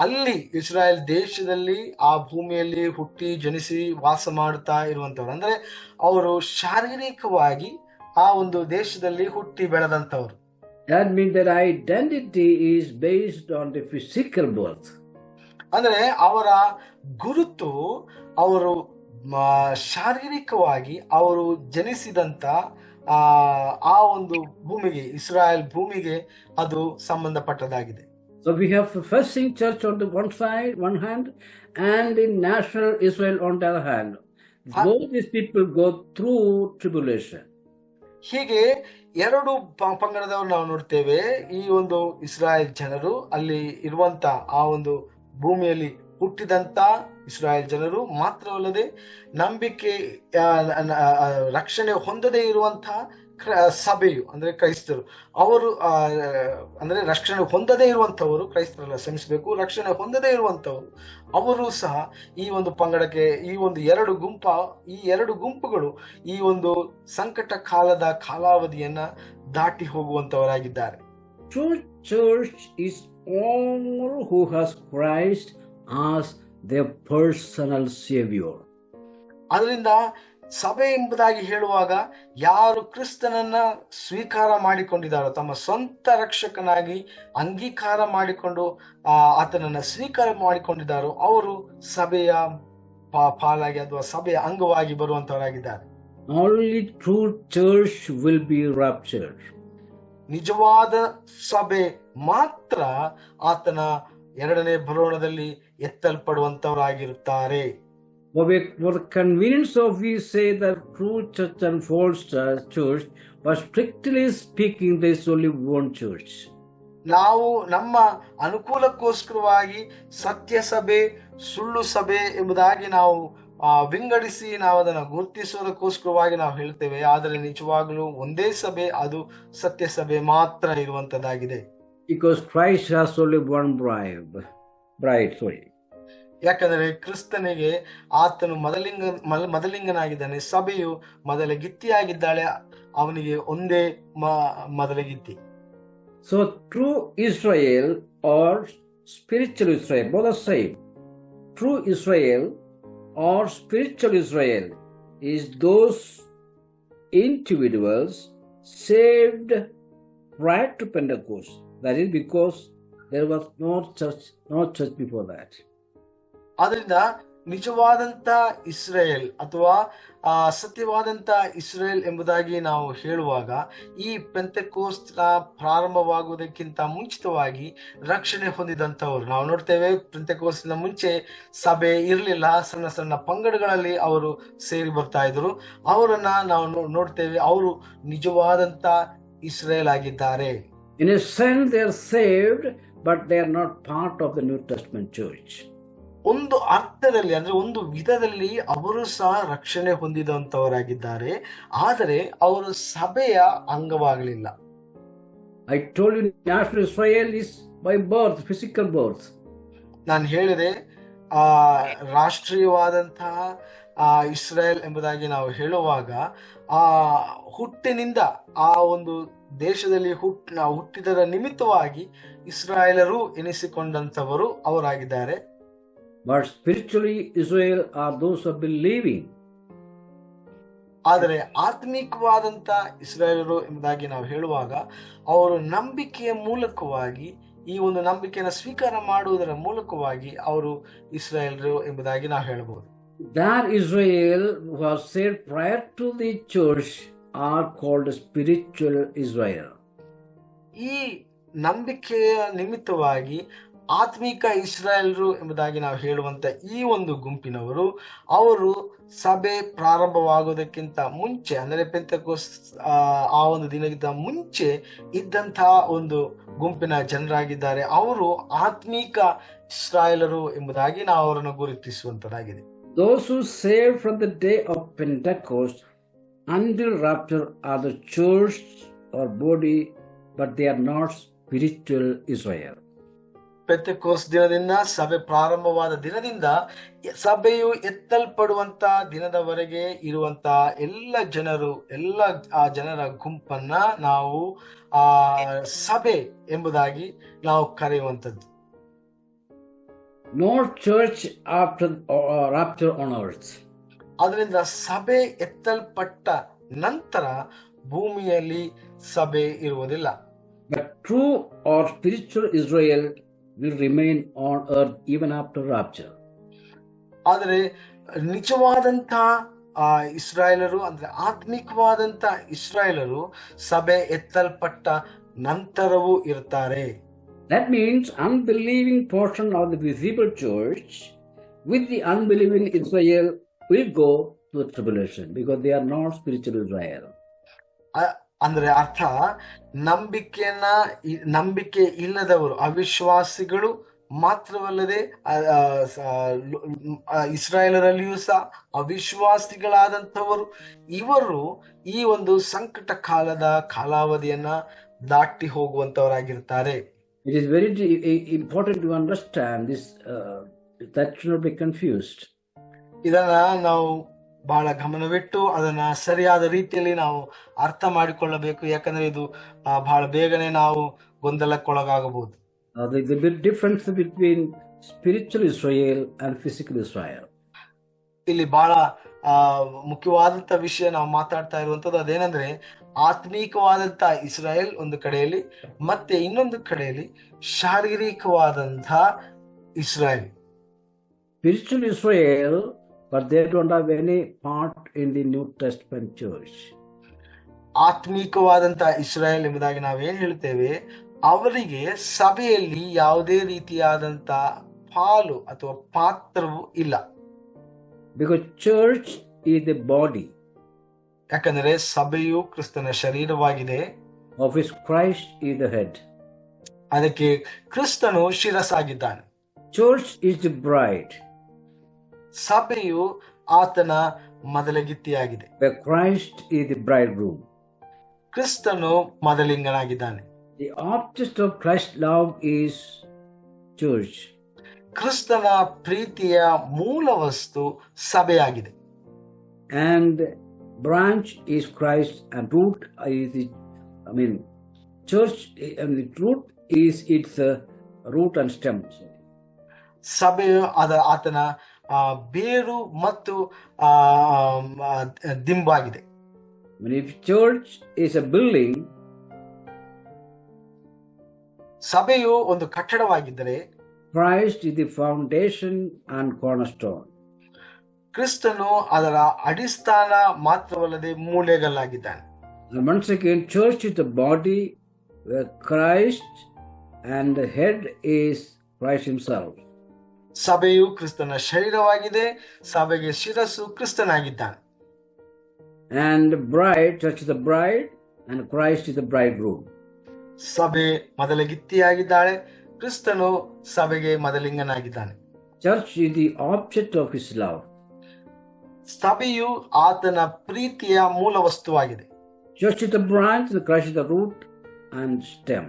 ಅಲ್ಲಿ ಇಸ್ರಾಯೇಲ್ ದೇಶದಲ್ಲಿ ಆ ಭೂಮಿಯಲ್ಲಿ ಹುಟ್ಟಿ ಜನಿಸಿ ವಾಸ ಮಾಡ್ತಾ ಇರುವಂತವ್ರು, ಅಂದ್ರೆ ಅವರು ಶಾರೀರಿಕವಾಗಿ ಆ ಒಂದು ದೇಶದಲ್ಲಿ ಹುಟ್ಟಿ ಬೆಳೆದಂತವ್ರು. That means that identity is based on the physical birth. ಅಂದ್ರೆ ಅವರ ಗುರುತು ಅವರು ಶಾರೀರಿಕವಾಗಿ ಅವರು ಜನಿಸಿದಂತ ಆ ಒಂದು ಭೂಮಿಗೆ, ಇಸ್ರಾಯೇಲ್ ಭೂಮಿಗೆ ಅದು ಸಂಬಂಧಪಟ್ಟದಾಗಿದೆ. So we have professing church on the one hand and in national Israel on the other hand. Both these people go through tribulation. ಹೀಗೆ ಎರಡು ಪಂಗಡದವರು ನಾವು ನೋಡ್ತೇವೆ. ಈ ಒಂದು ಇಸ್ರಾಯೇಲ್ ಜನರು, ಅಲ್ಲಿ ಇರುವಂತ ಆ ಒಂದು ಭೂಮಿಯಲ್ಲಿ ಹುಟ್ಟಿದಂತ ಇಸ್ರಾಯೇಲ್ ಜನರು ಮಾತ್ರವಲ್ಲದೆ ನಂಬಿಕೆ ರಕ್ಷಣೆ ಹೊಂದದೇ ಇರುವಂತಹ ಸಭೆಯು ಅಂದ್ರೆ ಕ್ರೈಸ್ತರು, ಅವರು ಅಂದ್ರೆ ರಕ್ಷಣೆ ಹೊಂದದೇ ಇರುವಂತವರು, ಕ್ರೈಸ್ತರಲ್ಲ ಶ್ರಮಿಸಬೇಕು, ರಕ್ಷಣೆ ಹೊಂದದೇ ಇರುವಂತವರು ಅವರು ಸಹ ಈ ಒಂದು ಪಂಗಡಕ್ಕೆ, ಈ ಒಂದು ಎರಡು ಗುಂಪುಗಳು ಈ ಒಂದು ಸಂಕಟ ಕಾಲದ ಕಾಲಾವಧಿಯನ್ನ ದಾಟಿ ಹೋಗುವಂತವರಾಗಿದ್ದಾರೆ. True church is all who has Christ as their personal Savior. ಅದರಿಂದ ಸಭೆ ಎಂಬುದಾಗಿ ಹೇಳುವಾಗ ಯಾರು ಕ್ರಿಸ್ತನನ್ನ ಸ್ವೀಕಾರ ಮಾಡಿಕೊಂಡಿದ್ದಾರೋ, ತಮ್ಮ ಸ್ವಂತ ರಕ್ಷಕನಾಗಿ ಅಂಗೀಕಾರ ಮಾಡಿಕೊಂಡು ಆತನನ್ನ ಸ್ವೀಕಾರ ಮಾಡಿಕೊಂಡಿದ್ದಾರೋ ಅವರು ಸಭೆಯ ಪಾಲಾಗಿ ಅಥವಾ ಸಭೆಯ ಅಂಗವಾಗಿ ಬರುವಂತವರಾಗಿದ್ದಾರೆ. Only true church will be raptured. ನಿಜವಾದ ಸಭೆ ಮಾತ್ರ ಆತನ ಎರಡನೇ ಬರೋಣದಲ್ಲಿ ಎತ್ತಲ್ಪಡುವಂತವರಾಗಿರುತ್ತಾರೆ. For the convenience of we say that true church and false church, but strictly speaking there is only one church. ನಾವು ನಮ್ಮ ಅನುಕೂಲಕ್ಕೋಸ್ಕರವಾಗಿ ಸತ್ಯ ಸಭೆ ಸುಳ್ಳು ಸಭೆ ಎಂಬುದಾಗಿ ನಾವು ವಿಂಗಡಿಸಿ ನಾವು ಅದನ್ನು ಗುರುತಿಸೋದಕ್ಕೋಸ್ಕರವಾಗಿ ನಾವು ಹೇಳ್ತೇವೆ. ಆದರೆ ನಿಜವಾಗಲೂ ಒಂದೇ ಸಭೆ, ಅದು ಸತ್ಯ ಸಭೆ ಮಾತ್ರ ಇರುವಂತದ್ದಾಗಿದೆ. Because Christ has only one bride. ಯಾಕಂದ್ರೆ ಕ್ರಿಸ್ತನಿಗೆ ಆತನು ಮೊದಲಿಂಗನಾಗಿದ್ದಾನೆ, ಸಭೆಯು ಮೊದಲ ಗಿತ್ತಿಯಾಗಿದ್ದಾಳೆ, ಅವನಿಗೆ ಒಂದೇ ಮೊದಲ ಗಿತ್ತಿ. So true Israel or spiritual Israel, both are same. True Israel or spiritual Israel is those individuals saved prior to Pentecost. That is because there was no church before that. ಆದ್ರಿಂದ ನಿಜವಾದಂತ Israel ಅಥವಾ ಸತ್ಯವಾದಂತ Israel ಎಂಬುದಾಗಿ ನಾವು ಹೇಳುವಾಗ ಈ ಪೆಂತೆಕೋಸ್ಟ್ ಪ್ರಾರಂಭವಾಗುವುದಕ್ಕಿಂತ ಮುಂಚಿತವಾಗಿ ರಕ್ಷಣೆ ಹೊಂದಿದಂತವರು ನಾವು ನೋಡ್ತೇವೆ. ಪೆಂತೆಕೋಸ್ಟ್ನ ಮುಂಚೆ ಸಭೆ ಇರಲಿಲ್ಲ, ಸಣ್ಣ ಸಣ್ಣ ಪಂಗಡಗಳಲ್ಲಿ ಅವರು ಸೇರಿ ಬರ್ತಾ ಇದ್ರು. ಅವರನ್ನ ನಾವು ನೋಡ್ತೇವೆ, ಅವರು ನಿಜವಾದಂತ ಇಸ್ರೇಲ್ ಆಗಿದ್ದಾರೆ. In a sense they are saved, but they are not part of the New Testament church. ಒಂದು ಅರ್ಥದಲ್ಲಿ ಅಂದ್ರೆ ಒಂದು ವಿಧದಲ್ಲಿ ಅವರು ಸಹ ರಕ್ಷಣೆ ಹೊಂದಿದಂತವರಾಗಿದ್ದಾರೆ, ಆದರೆ ಅವರು ಸಭೆಯ ಅಂಗವಾಗಲಿಲ್ಲ. I told you national Israel is by birth, physical birth. ನಾನು ಹೇಳಿದೆ ರಾಷ್ಟ್ರೀಯವಾದಂತಹ ಇಸ್ರೇಲ್ ಎಂಬುದಾಗಿ ನಾವು ಹೇಳುವಾಗ ಹುಟ್ಟಿನಿಂದ ಆ ಒಂದು ದೇಶದಲ್ಲಿ ಹುಟ್ಟಿದರ ನಿಮಿತ್ತವಾಗಿ ಇಸ್ರಾಯೇಲರು ಎನಿಸಿಕೊಂಡಂತವರು ಅವರಾಗಿದ್ದಾರೆ. But spiritually Israel are those who are believing. ಆದರೆ ಆತ್ಮಿಕವಾದಂತ ಇಸ್ರಾಯೇಲರು ಎಂಬುದಾಗಿ ನಾವು ಹೇಳುವಾಗ ಅವರು ನಂಬಿಕೆಯ ಮೂಲಕವಾಗಿ, ಈ ಒಂದು ನಂಬಿಕೆಯನ್ನು ಸ್ವೀಕಾರ ಮಾಡುವುದರ ಮೂಲಕವಾಗಿ ಅವರು ಇಸ್ರಾಯೇಲರು ಎಂಬುದಾಗಿ ನಾವು ಹೇಳಬಹುದು. That Israel who was saved prior to the church are called spiritual Israel. ಈ ನಂಬಿಕೆಯ ನಿಮಿತ್ತವಾಗಿ ಆತ್ಮಿಕ ಇಸ್ರಾಯೇಲರು ಎಂಬುದಾಗಿ ನಾವು ಹೇಳುವಂತ ಈ ಒಂದು ಗುಂಪಿನವರು, ಅವರು ಸಭೆ ಪ್ರಾರಂಭವಾಗುವುದಕ್ಕಿಂತ ಮುಂಚೆ ಅಂದರೆ ಪೆಂತೆಕೋಸ್ಟ್ ಆ ಒಂದು ದಿನಕ್ಕಿಂತ ಮುಂಚೆ ಇದ್ದಂತಹ ಒಂದು ಗುಂಪಿನ ಜನರಾಗಿದ್ದಾರೆ. ಅವರು ಆತ್ಮಿಕ ಇಸ್ರಾಯೇಲರು ಎಂಬುದಾಗಿ ನಾವು ಅವರನ್ನು ಗುರುತಿಸುವಂತದ್ದಾಗಿದೆ. Those who saved from the day of Pentecost until rapture are the church or body, but they are not spiritual Israel. ಪೆಂತೆಕೋಸ್ಟ್ ದಿನದಿಂದ ಸಭೆ ಪ್ರಾರಂಭವಾದ ದಿನದಿಂದ ಸಭೆಯು ಎತ್ತಲ್ಪಡುವಂತ ದಿನದವರೆಗೆ ಇರುವಂತ ಎಲ್ಲ ಜನರ ಗುಂಪನ್ನ ನಾವು ಸಭೆ ಎಂಬುದಾಗಿ ನಾವು ಕರೆಯುವಂಥದ್ದು. No church after rapture on earth. ಅದರಿಂದ ಸಭೆ ಎತ್ತಲ್ಪಟ್ಟ ನಂತರ ಭೂಮಿಯಲ್ಲಿ ಸಭೆ ಇರುವುದಿಲ್ಲ. But true or spiritual Israel will remain on earth even after rapture. ಆದರೆ ನಿಜವಾದಂತ ಇಸ್ರಾಯೇಲರು ಅಂದ್ರೆ ಆತ್ಮಿಕವಾದಂತ ಇಸ್ರಾಯೇಲರು ಸಭೆ ಎತ್ತಲ್ಪಟ್ಟ ನಂತರವೂ ಇರ್ತಾರೆ. That means unbelieving portion of the visible church with the unbelieving Israel will go to the tribulation because they are not spiritual Israel. ಅಂದ್ರೆ ಅರ್ಥ, ನಂಬಿಕೆ ಇಲ್ಲದವರು ಅವಿಶ್ವಾಸಿಗಳು ಮಾತ್ರವಲ್ಲದೆ ಇಸ್ರಾಯೇಲರಲ್ಲಿಯೂ ಸಹ ಅವಿಶ್ವಾಸಿಗಳಾದಂಥವರು, ಇವರು ಈ ಒಂದು ಸಂಕಟ ಕಾಲದ ಕಾಲಾವಧಿಯನ್ನ ದಾಟಿ ಹೋಗುವಂತವರಾಗಿರ್ತಾರೆ. It is very important to understand this, that should not be confused. ಇದನ್ನ ನಾವು ಬಹಳ ಗಮನವಿಟ್ಟು ಅದನ್ನ ಸರಿಯಾದ ರೀತಿಯಲ್ಲಿ ನಾವು ಅರ್ಥ ಮಾಡಿಕೊಳ್ಳಬೇಕು. ಯಾಕಂದ್ರೆ ಇದು ಬಹಳ ಬೇಗನೆ ನಾವು ಗೊಂದಲಕ್ಕೊಳಗಾಗಬಹುದು. The big difference between spiritual Israel and physical Israel. ಇಲ್ಲಿ ಬಹಳ ಮುಖ್ಯವಾದಂತ ವಿಷಯ ನಾವು ಮಾತಾಡ್ತಾ ಇರುವಂತದ್ದು ಅದೇನಂದ್ರೆ, ಆತ್ಮೀಕವಾದಂತ ಇಸ್ರಾಯೇಲ್ ಒಂದು ಕಡೆಯಲ್ಲಿ, ಮತ್ತೆ ಇನ್ನೊಂದು ಕಡೆಯಲ್ಲಿ ಶಾರೀರಿಕವಾದಂತ Israel. Spiritual Israel, but they don't have any part in the New Testament church. ಆತ್ಮೀಕವಾದಂತ Israel ಎಂಬುದಾಗಿ ನಾವೇನ್ ಹೇಳ್ತೇವೆ, ಅವರಿಗೆ ಸಭೆಯಲ್ಲಿ ಯಾವುದೇ ರೀತಿಯಾದಂತ ಪಾಲು ಅಥವಾ ಪಾತ್ರವು ಇಲ್ಲ. Because church is the body ಯಾಕಂದ್ರೆ ಸಭೆಯು ಕ್ರಿಸ್ತನ ಶರೀರವಾಗಿದೆ, of which Christ is the head. ಅದಕ್ಕೆ ಕ್ರಿಸ್ತನು ಶಿರಸ್ಸಾಗಿದ್ದಾನೆ. Church is the bride, ಸಭೆಯು ಆತನ ಮೊದಲಗಿತ್ತಿಯಾಗಿದೆ. where Christ is the bridegroom. ಕ್ರಿಸ್ತನು ಮೊದಲಿಂಗನಾಗಿದ್ದಾನೆ. The object of Christ's love is church. ಕ್ರಿಸ್ತನ ಪ್ರೀತಿಯ ಮೂಲ ವಸ್ತು ಸಭೆಯಾಗಿದೆ. And branch is Christ and root is the, church and the root is its root and stem. ಸಭೆಯು ಆತನ ಬೇರು ಮತ್ತು ದಿಂಬಾಗಿದೆ. If church is a building, ಸಭೆಯು ಒಂದು ಕಟ್ಟಡವಾಗಿದ್ದರೆ Christ is the foundation and cornerstone. ಕ್ರಿಸ್ತನು ಅದರ ಅಡಿಸ್ಥಾನ ಮಾತ್ರವಲ್ಲದೆ ಮೂಲೆಗಲ್ಲಾಗಿದ್ದಾನೆ. And once again, church is the body where Christ and the head is Christ himself. ಸಭೆಯು ಕ್ರಿಸ್ತನ ಶರೀರವಾಗಿದೆ, ಸಭೆಗೆ ಶಿರಸ್ಸು ಕ್ರಿಸ್ತನಾಗಿದ್ದಾನೆ. And the bride, church is the bride and Christ is the bridegroom. ಸಭೆ ಮೊದಲಗಿತ್ತಿಯಾಗಿದ್ದಾಳೆ, ಕ್ರಿಸ್ತನು ಸಭೆಗೆ ಮೊದಲಿಂಗನಾಗಿದ್ದಾನೆ. Church is the object of his love. ಸಭೆಯು ಆತನ ಪ್ರೀತಿಯ ಮೂಲ ವಸ್ತುವಾಗಿದೆ. Church is the branch, and Christ is the root and stem.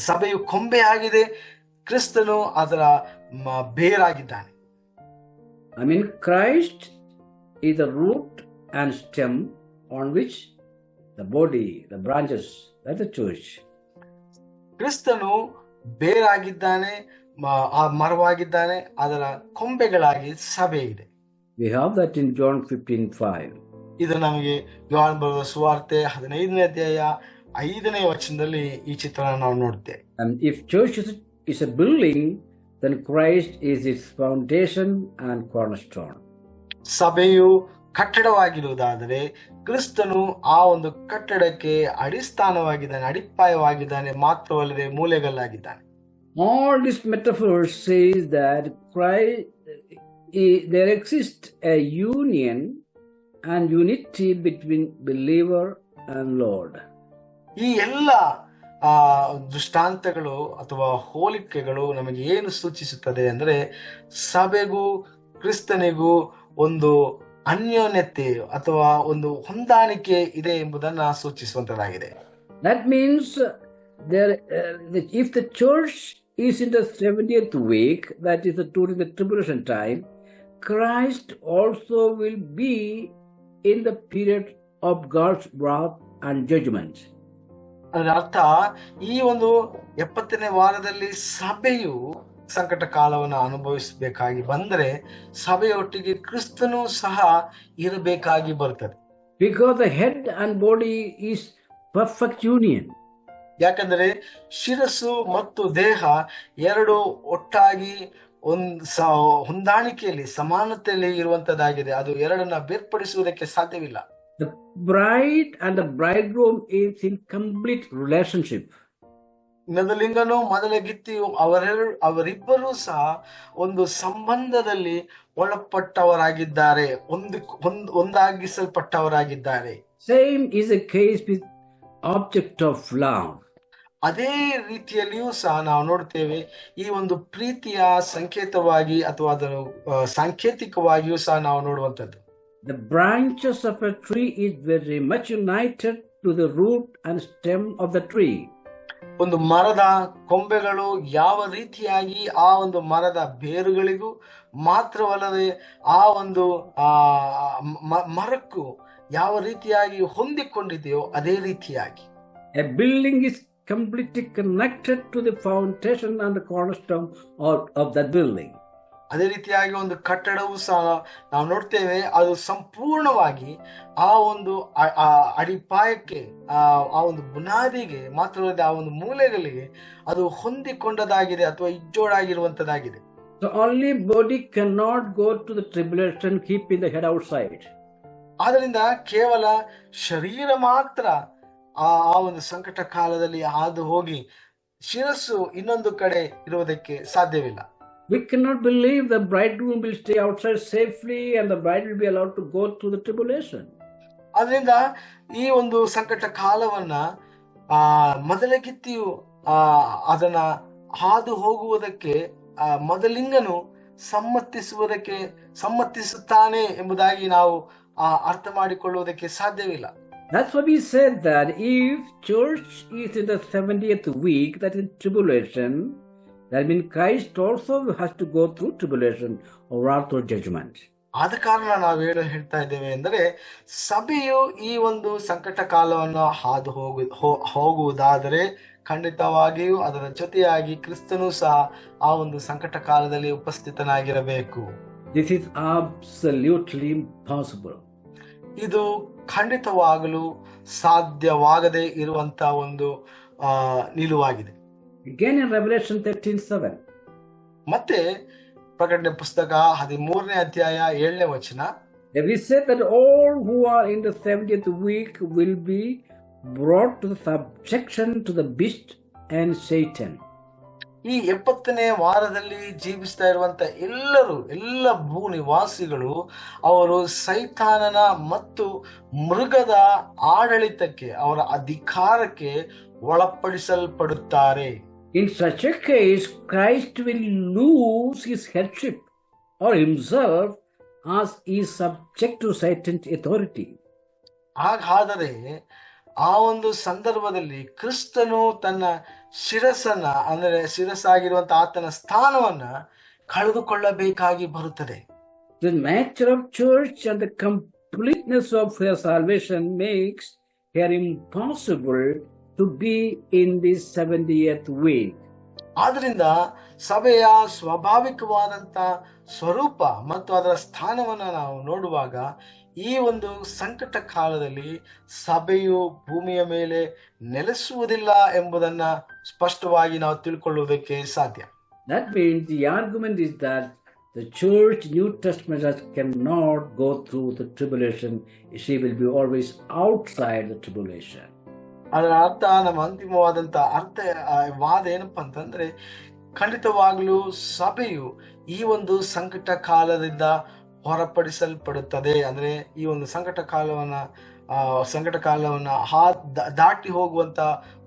ಸಭೆಯು ಕೊಂಬೆ ಆಗಿದೆ, ಕ್ರಿಸ್ತನು ಅದರ ಬೇರಾಗಿದ್ದಾನೆ. Christ is the root and stem on which the body, the branches, that's the church. ಕ್ರಿಸ್ತನು ಬೇರಾಗಿದ್ದಾನೆ, ಆ ಮರವಾಗಿದ್ದಾನೆ, ಅದರ ಕೊಂಬೆಗಳಾಗಿ ಸಭೆ ಇದೆ. We have that in John 15:5. ಇದು ನಮಗೆ ಯೋಹಾನ ಬರೆದ ಸುವಾರ್ತೆ 15ನೇ ಅಧ್ಯಾಯ 5ನೇ ವಚನದಲ್ಲಿ ಈ ಚಿತ್ರಣ ನಾವು ನೋಡ್ತೇವೆ. And if church is a building, then Christ is its foundation and cornerstone. ಸಭೆಯು ಕಟ್ಟಡವಾಗಿರುವುದಾದರೆ ಕ್ರಿಸ್ತನು ಆ ಒಂದು ಕಟ್ಟಡಕ್ಕೆ ಅಡಿಸ್ಥಾನವಾಗಿದ್ದಾನೆ, ಅಡಿಪಾಯವಾಗಿದ್ದಾನೆ, ಮಾತ್ರವಲ್ಲದೆ ಮೂಲೆಗಲ್ಲಾಗಿದ್ದಾನೆ. All these metaphors says that there exists a union and unity between believer and Lord. ಈ ಎಲ್ಲ ದೃಷ್ಟಾಂತಗಳು ಅಥವಾ ಹೋಲಿಕೆಗಳು ನಮಗೆ ಏನು ಸೂಚಿಸುತ್ತದೆ ಅಂದರೆ, ಸಭೆಗೂ ಕ್ರಿಸ್ತನಿಗೂ ಒಂದು ಅನ್ಯೋನ್ಯತೆ ಅಥವಾ ಒಂದು ಹೊಂದಾಣಿಕೆ ಇದೆ ಎಂಬುದನ್ನು ಸೂಚಿಸುವಂತದಾಗಿದೆ. That means if the church is in the 70th week, that is during the tribulation time, Christ also will be in the period of God's wrath and judgment. ಅದರ ಅರ್ಥ, ಈ ಒಂದು 70ನೇ ವಾರದಲ್ಲಿ ಸಭೆಯು ಸಂಕಟ ಕಾಲವನ್ನು ಅನುಭವಿಸಬೇಕಾಗಿ ಬಂದರೆ ಸಭೆಯೊಟ್ಟಿಗೆ ಕ್ರಿಸ್ತನು ಸಹ ಇರಬೇಕಾಗಿ ಬರ್ತದೆ. Because the head and body is perfect union. ಯಾಕಂದ್ರೆ ಶಿರಸ್ಸು ಮತ್ತು ದೇಹ ಎರಡು ಒಟ್ಟಾಗಿ ಹೊಂದಾಣಿಕೆಯಲ್ಲಿ ಸಮಾನತೆಯಲ್ಲಿ ಇರುವಂತದ್ದಾಗಿದೆ. ಅದು ಎರಡನ್ನ ಬೇರ್ಪಡಿಸುವುದಕ್ಕೆ ಸಾಧ್ಯವಿಲ್ಲ. The bride and the bridegroom is in complete relationship. ಮೊದಲಿಂಗನು ಮೊದಲಗಿತ್ತಿಯು ಅವರಿಬ್ಬರೂ ಸಹ ಒಂದು ಸಂಬಂಧದಲ್ಲಿ ಒಳಪಟ್ಟವರಾಗಿದ್ದಾರೆ, ಒಂದಾಗಿಸಲ್ಪಟ್ಟವರಾಗಿದ್ದಾರೆ. Same is the case with object of love. ಅದೇ ರೀತಿಯಲ್ಲಿಯೂ ಸಹ ನಾವು ನೋಡ್ತೇವೆ, ಈ ಒಂದು ಪ್ರೀತಿಯ ಸಂಕೇತವಾಗಿ ಅಥವಾ ಅದರ ಸಾಂಕೇತಿಕವಾಗಿಯೂ ಸಹ ನಾವು ನೋಡುವಂಥದ್ದು. The branches of a tree is very much united to the root and stem of the tree. ಒಂದು ಮರದ ಕೊಂಬೆಗಳು ಯಾವ ರೀತಿಯಾಗಿ ಆ ಒಂದು ಮರದ ಬೇರುಗಳಿಗೂ ಮಾತ್ರವಲ್ಲದೆ ಆ ಒಂದು ಮರಕ್ಕೂ ಯಾವ ರೀತಿಯಾಗಿ ಹೊಂದಿಕೊಂಡಿದೆಯೋ ಅದೇ ರೀತಿಯಾಗಿ. A building is completely connected to the foundation and the cornerstone of that building. ಅದೇ ರೀತಿಯಾಗಿ ಒಂದು ಕಟ್ಟಡವು ಸಹ ನಾವು ನೋಡ್ತೇವೆ, ಅದು ಸಂಪೂರ್ಣವಾಗಿ ಆ ಒಂದು ಅಡಿಪಾಯಕ್ಕೆ, ಆ ಒಂದು ಬುನಾದಿಗೆ ಮಾತ್ರವಲ್ಲದೆ ಆ ಒಂದು ಮೂಲೆಗಳಿಗೆ ಅದು ಹೊಂದಿಕೊಂಡದಾಗಿದೆ ಅಥವಾ ಇಜ್ಜೋಡಾಗಿರುವಂತದ್ದಾಗಿದೆ. So only body cannot go to the tribulation keeping the head outside. ಆದ್ದರಿಂದ ಕೇವಲ ಶರೀರ ಮಾತ್ರ ಆ ಒಂದು ಸಂಕಟ ಕಾಲದಲ್ಲಿ ಹಾದು ಹೋಗಿ ಶಿರಸ್ಸು ಇನ್ನೊಂದು ಕಡೆ ಇರುವುದಕ್ಕೆ ಸಾಧ್ಯವಿಲ್ಲ. We cannot believe the bridegroom will stay outside safely and the bride will be allowed to go through the tribulation. ಅದರಿಂದ ಈ ಒಂದು ಸಂಕಟ ಕಾಲವನ್ನ ಮೊದಲಗಿತ್ತಿಯು ಅದನ್ನ ಹಾದು ಹೋಗುವುದಕ್ಕೆ ಮೊದಲಿಂಗನು ಸಮ್ಮತಿಸುತ್ತಾನೆ ಎಂಬುದಾಗಿ ನಾವು ಅರ್ಥ ಮಾಡಿಕೊಳ್ಳುವುದಕ್ಕೆ ಸಾಧ್ಯವಿಲ್ಲ. That's why we said that if church is in the 70th week, that is tribulation, that means Christ also has to go through tribulation or wrath or judgment. ಆದ ಕಾರಣ ನಾವೇನು ಹೇಳ್ತಾ ಇದ್ದೇವೆ ಅಂದರೆ, ಸಭೆಯು ಈ ಒಂದು ಸಂಕಟ ಕಾಲವನ್ನು ಹಾದು ಹೋಗುವುದಾದರೆ ಖಂಡಿತವಾಗಿಯೂ ಅದರ ಜೊತೆಯಾಗಿ ಕ್ರಿಸ್ತನು ಸಹ ಆ ಒಂದು ಸಂಕಟ ಕಾಲದಲ್ಲಿ ಉಪಸ್ಥಿತನಾಗಿರಬೇಕು. This is absolutely impossible. ಇದು ಖಂಡಿತವಾಗಲು ಸಾಧ್ಯವಾಗದೇ ಇರುವಂತ ಒಂದು ನಿಲುವಾಗಿದೆ. Again in Revelation 13:7. ಮತ್ತೆ ಪ್ರಕಟಣೆ ಪುಸ್ತಕ 13ನೇ ಅಧ್ಯಾಯ 7ನೇ ವಚನ, we said that all who are in the 70th week will be brought to the subjection to the beast and Satan. ಈ 70ನೇ ವಾರದಲ್ಲಿ ಜೀವಿಸ್ತಾ ಇರುವಂತ ಎಲ್ಲ ಭೂ ನಿವಾಸಿಗಳು ಅವರು ಸೈತಾನನ ಮತ್ತು ಮೃಗದ ಆಡಳಿತಕ್ಕೆ, ಅವರ ಅಧಿಕಾರಕ್ಕೆ ಒಳಪಡಿಸಲ್ಪಡುತ್ತಾರೆ. In such a case, Christ will lose his headship or himself as he is subject to Satan's authority. ಹಾಗಾದರೆ ಆ ಒಂದು ಸಂದರ್ಭದಲ್ಲಿ ಕ್ರಿಸ್ತನು ತನ್ನ ಶಿರಸ್ಸನ್ನ, ಅಂದರೆ ಶಿರಸ್ಸಾಗಿರುವಂತ ಆತನ ಸ್ಥಾನವನ್ನ ಕಳೆದುಕೊಳ್ಳಬೇಕಾಗಿ ಬರುತ್ತದೆ. The nature of church and the completeness of her salvation makes her impossible to be in this 70th week. ಆದ್ರಿಂದ ಸಭೆಯ ಸ್ವಾಭಾವಿಕವಾದಂತ ಸ್ವರೂಪ ಮತ್ತು ಅದರ ಸ್ಥಾನವನ್ನ ನಾವು ನೋಡುವಾಗ ಈ ಒಂದು ಸಂಕಟ ಕಾಲದಲ್ಲಿ ಸಭೆಯು ಭೂಮಿಯ ಮೇಲೆ ನೆಲೆಸುವುದಿಲ್ಲ ಎಂಬುದನ್ನ ಸ್ಪಷ್ಟವಾಗಿ ನಾವು ತಿಳ್ಕೊಳ್ಳುವುದಕ್ಕೆ ಸಾಧ್ಯ. That means the argument is that the church, New Testament, cannot go through the tribulation. She will be always outside the tribulation. ಅದರ ಅರ್ಥ, ನಮ್ಮ ಅಂತಿಮವಾದಂತ ವಾದ ಏನಪ್ಪಾ ಅಂತಂದ್ರೆ, ಖಂಡಿತವಾಗ್ಲೂ ಸಭೆಯು ಈ ಒಂದು ಸಂಕಟ ಕಾಲದಿಂದ ಹೊರಪಡಿಸಲ್ಪಡುತ್ತದೆ. ಅಂದ್ರೆ ಈ ಒಂದು ಸಂಕಟ ಕಾಲವನ್ನ ದಾಟಿ ಹೋಗುವಂತ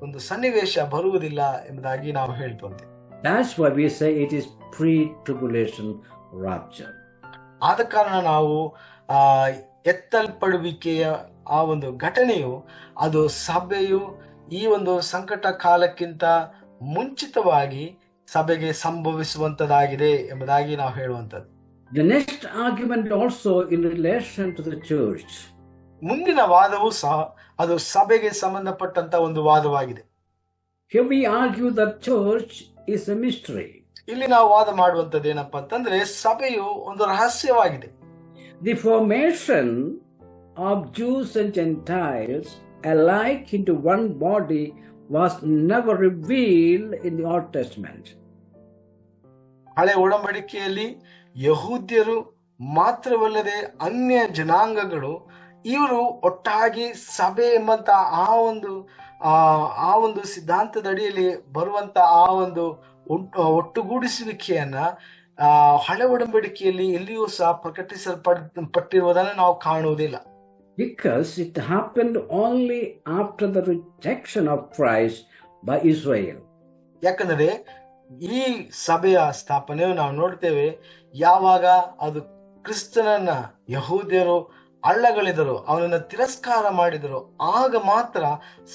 ಒಂದು ಸನ್ನಿವೇಶ ಬರುವುದಿಲ್ಲ ಎಂಬುದಾಗಿ ನಾವು ಹೇಳ್ತೇವೆ. That's why we say it is pre-tribulation rapture. ಆದ ಕಾರಣ ನಾವು ಎತ್ತಲ್ಪಡುವಿಕೆಯ ಆ ಒಂದು ಘಟನೆಯು ಅದು ಸಭೆಯು ಈ ಒಂದು ಸಂಕಟ ಕಾಲಕ್ಕಿಂತ ಮುಂಚಿತವಾಗಿ ಸಭೆಗೆ ಸಂಭವಿಸುವಂತದಾಗಿದೆ ಎಂಬುದಾಗಿ ನಾವು ಹೇಳುವಂತದ್ದು. The next argument also in relation to the church. ಮುಂದಿನ ವಾದವು ಸಹ ಅದು ಸಭೆಗೆ ಸಂಬಂಧಪಟ್ಟಂತ ಒಂದು ವಾದವಾಗಿದೆ. Here we argue that church is a mystery. ಇಲ್ಲಿ ನಾವು ವಾದ ಮಾಡುವಂತದ್ದು ಏನಪ್ಪಾ ಅಂತಂದ್ರೆ, ಸಭೆಯು ಒಂದು ರಹಸ್ಯವಾಗಿದೆ. The formation of Jews and Gentiles alike into one body was never revealed in the Old Testament. ಹಳೆ ಒಡಂಬಡಿಕೆಯಲ್ಲಿ ಯಹೂದ್ಯರು ಮಾತ್ರವಲ್ಲದೆ ಅನ್ಯ ಜನಾಂಗಗಳು ಇವರು ಒಟ್ಟಾಗಿ ಸಭೆ ಎಂಬಂತ ಆ ಒಂದು ಸಿದ್ಧಾಂತದ ಅಡಿಯಲ್ಲಿ ಬರುವಂತ ಆ ಒಂದು ಒಟ್ಟುಗೂಡಿಸುವಿಕೆಯನ್ನ ಹಳೆ ಒಡಂಬಡಿಕೆಯಲ್ಲಿ ಎಲ್ಲಿಯೂ ಸಹ ಪ್ರಕಟಿಸಲ್ಪಟ್ಟಿರುವುದನ್ನು ನಾವು ಕಾಣುವುದಿಲ್ಲ. Because it happened only after the rejection of Christ by Israel. ಯಾಕಂದರೆ ಈ ಸಭೆಯ ಸ್ಥಾಪನೆಯು ನಾವು ನೋಡ್ತೇವೆ, ಯಾವಾಗ ಅದು ಕ್ರಿಸ್ತನನ್ನ ಯಹೂದ್ಯರು ಅಳ್ಳಗಳಿದರು, ಅವನನ್ನ ತಿರಸ್ಕಾರ ಮಾಡಿದರು, ಆಗ ಮಾತ್ರ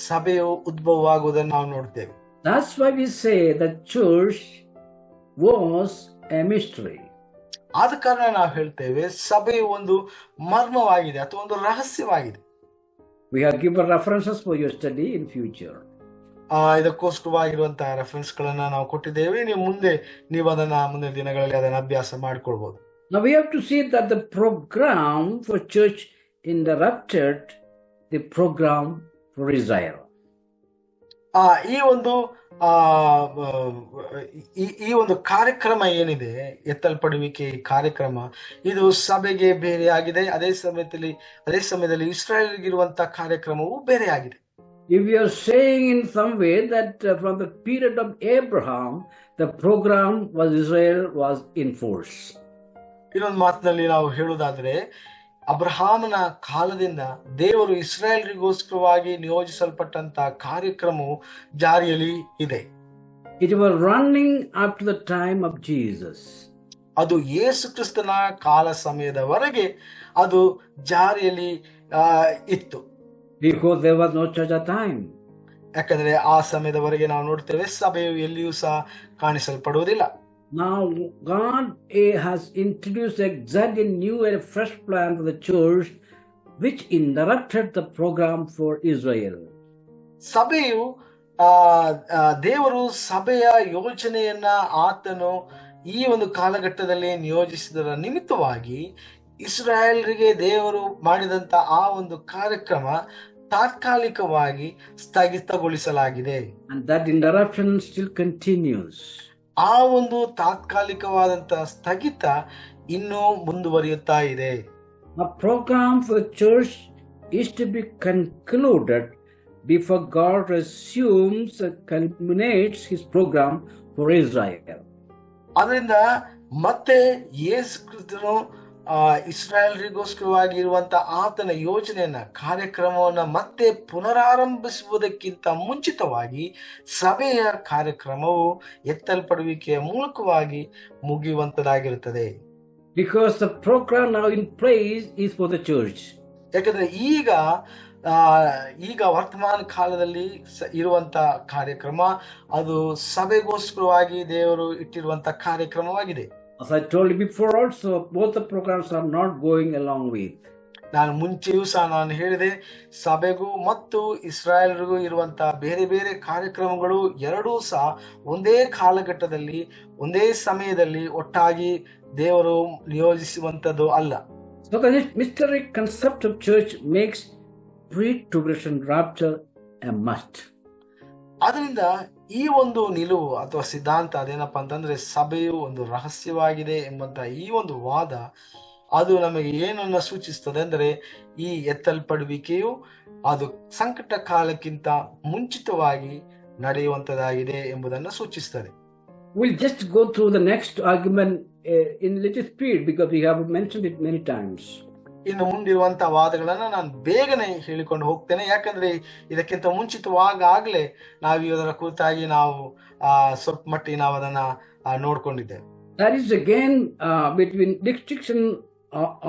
ಸಭೆಯು ಉದ್ಭವವಾಗುವುದನ್ನು ನಾವು ನೋಡ್ತೇವೆ. That's why we say the church was a mystery. ಆದ ಕಾರಣ ನಾವು ಹೇಳ್ತೇವೆ ಸಭೆಯು ಒಂದು ಮರ್ಮವಾಗಿದೆ ಅಥವಾ ಒಂದು ರಹಸ್ಯವಾಗಿದೆ. We have given references for your study in future. ಇದಕ್ಕೋಸ್ಕರವಾಗಿರುವಂತಹ ರೆಫರೆನ್ಸ್ ಗಳನ್ನ ನಾವು ಕೊಟ್ಟಿದ್ದೇವೆ. ನೀವು ಅದನ್ನ ಮುಂದಿನ ದಿನಗಳಲ್ಲಿ ಅದನ್ನ ಅಭ್ಯಾಸ ಮಾಡ್ಕೊಳ್ಬಹುದು. Now we have to see that the program for church interrupted the program for Israel. ಈ ಒಂದು ಕಾರ್ಯಕ್ರಮ ಏನಿದೆ, ಎತ್ತಲ್ಪಡುವಿಕೆ ಕಾರ್ಯಕ್ರಮ, ಇದು ಸಭೆಗೆ ಬೇರೆಯಾಗಿದೆ. ಅದೇ ಸಮಯದಲ್ಲಿ ಇಸ್ರಾಯೇಲ್ಗಿರುವಂತಹ ಕಾರ್ಯಕ್ರಮವು ಬೇರೆಯಾಗಿದೆ. If we are saying in some way that from the period of Abraham, the program was Israel was in force. ಇನ್ನೊಂದು ಮಾತಿನಲ್ಲಿ ನಾವು ಹೇಳುವುದಾದ್ರೆ, ಅಬ್ರಹಾಮನ ಕಾಲದಿಂದ ದೇವರು ಇಸ್ರಾಯೇಲ್ರಿಗೋಸ್ಕರವಾಗಿ ನಿಯೋಜಿಸಲ್ಪಟ್ಟಂತ ಕಾರ್ಯಕ್ರಮವು ಜಾರಿಯಲ್ಲಿ ಇದೆ. It was running up to the time of Jesus. ಅದು ಯೇಸು ಕ್ರಿಸ್ತನ ಕಾಲ ಸಮಯದವರೆಗೆ ಅದು ಜಾರಿಯಲ್ಲಿ ಇತ್ತು. Because there was no church at time. ಯಾಕಂದ್ರೆ ಆ ಸಮಯದವರೆಗೆ ನಾವು ನೋಡ್ತೇವೆ ಸಭೆಯು ಎಲ್ಲಿಯೂ ಸಹ ಕಾಣಿಸಲ್ಪಡುವುದಿಲ್ಲ. Now God has introduced exactly new and fresh plan for the church, which interrupted the program for Israel. ಸಭೆಯು ದೇವರು ಸಭೆಯ ಯೋಜನೆಯನ್ನ ಆತನು ಈ ಒಂದು ಕಾಲಘಟ್ಟದಲ್ಲಿ ನಿಯೋಜಿಸಿದರ ನಿಮಿತ್ತವಾಗಿ ಇಸ್ರಾಯೇಲ್ರಿಗೆ ದೇವರು ಮಾಡಿದಂತ ಆ ಒಂದು ಕಾರ್ಯಕ್ರಮ ತಾತ್ಕಾಲಿಕವಾಗಿ ಸ್ಥಗಿತಗೊಳಿಸಲಾಗಿದೆ. And that interruption still continues. ಆ ಒಂದು ತಾತ್ಕಾಲಿಕವಾದಂತ ಸ್ಥಗಿತ ಇನ್ನೂ ಮುಂದುವರಿಯುತ್ತಾ ಇದೆ. A program for the church is to be concluded before God resumes and culminates his program for Israel. ಅದರಿಂದ ಮತ್ತೆ ಯೇಸು ಕ್ರಿಸ್ತನು ಇಸ್ರಾಯೇಲ್ರಿಗೋಸ್ಕರವಾಗಿ ಇರುವಂತ ಆತನ ಯೋಜನೆಯನ್ನ ಕಾರ್ಯಕ್ರಮವನ್ನ ಮತ್ತೆ ಪುನರಾರಂಭಿಸುವುದಕ್ಕಿಂತ ಮುಂಚಿತವಾಗಿ ಸಭೆಯ ಕಾರ್ಯಕ್ರಮವು ಎತ್ತಲ್ಪಡುವಿಕೆಯ ಮೂಲಕವಾಗಿ ಮುಗಿಯುವಂತದಾಗಿರುತ್ತದೆ. Because the program now in place is for the church. ಯಾಕಂದ್ರೆ ಈಗ ವರ್ತಮಾನ ಕಾಲದಲ್ಲಿ ಇರುವಂತ ಕಾರ್ಯಕ್ರಮ ಅದು ಸಭೆಗೋಸ್ಕರವಾಗಿ ದೇವರು ಇಟ್ಟಿರುವಂತ ಕಾರ್ಯಕ್ರಮವಾಗಿದೆ. As I told you before also, both the programs are not going along with. ನಾನು ಮುಂಚೆಯೂ ಸಹ ನಾನು ಹೇಳಿದೆ, ಸಭೆಗೂ ಮತ್ತು ಇಸ್ರಾಯೇಲ್ರಿಗೂ ಇರುವಂತಹ ಬೇರೆ ಬೇರೆ ಕಾರ್ಯಕ್ರಮಗಳು ಎರಡೂ ಸಹ ಒಂದೇ ಕಾಲಘಟ್ಟದಲ್ಲಿ ಒಂದೇ ಸಮಯದಲ್ಲಿ ಒಟ್ಟಾಗಿ ದೇವರು ನಿಯೋಜಿಸುವಂತದ್ದು ಅಲ್ಲ. So the mystery concept of church makes pre-tribulation rapture a must. ಅದರಿಂದ ಈ ಒಂದು ನಿಲುವು ಅಥವಾ ಸಿದ್ಧಾಂತ ಅದೇನಪ್ಪಾ ಅಂತಂದ್ರೆ ಸಭೆಯು ಒಂದು ರಹಸ್ಯವಾಗಿದೆ ಎಂಬಂತ ಈ ಒಂದು ವಾದ ಅದು ನಮಗೆ ಏನನ್ನ ಸೂಚಿಸ್ತದೆ ಅಂದ್ರೆ ಈ ಎತ್ತಲ್ಪಡುವಿಕೆಯು ಅದು ಸಂಕಟ ಕಾಲಕ್ಕಿಂತ ಮುಂಚಿತವಾಗಿ ನಡೆಯುವಂತದಾಗಿದೆ ಎಂಬುದನ್ನು ಸೂಚಿಸ್ತದೆ. We'll just go through the next argument in little speed because we have mentioned it many times. ಇನ್ನು ಮುಂದಿರುವಂತಹ ವಾದಗಳನ್ನ ನಾನು ಬೇಗನೆ ಹೇಳಿಕೊಂಡು ಹೋಗ್ತೇನೆ, ಯಾಕಂದ್ರೆ ಇದಕ್ಕಿಂತ ಮುಂಚಿತವಾಗಲೇ ನಾವು ಇದರ ಕುರಿತಾಗಿ ನಾವು ಸ್ವಲ್ಪ ಮಟ್ಟಿಗೆ ನಾವು ಅದನ್ನ ನೋಡ್ಕೊಂಡಿದ್ದೇವೆ. That is again between distinction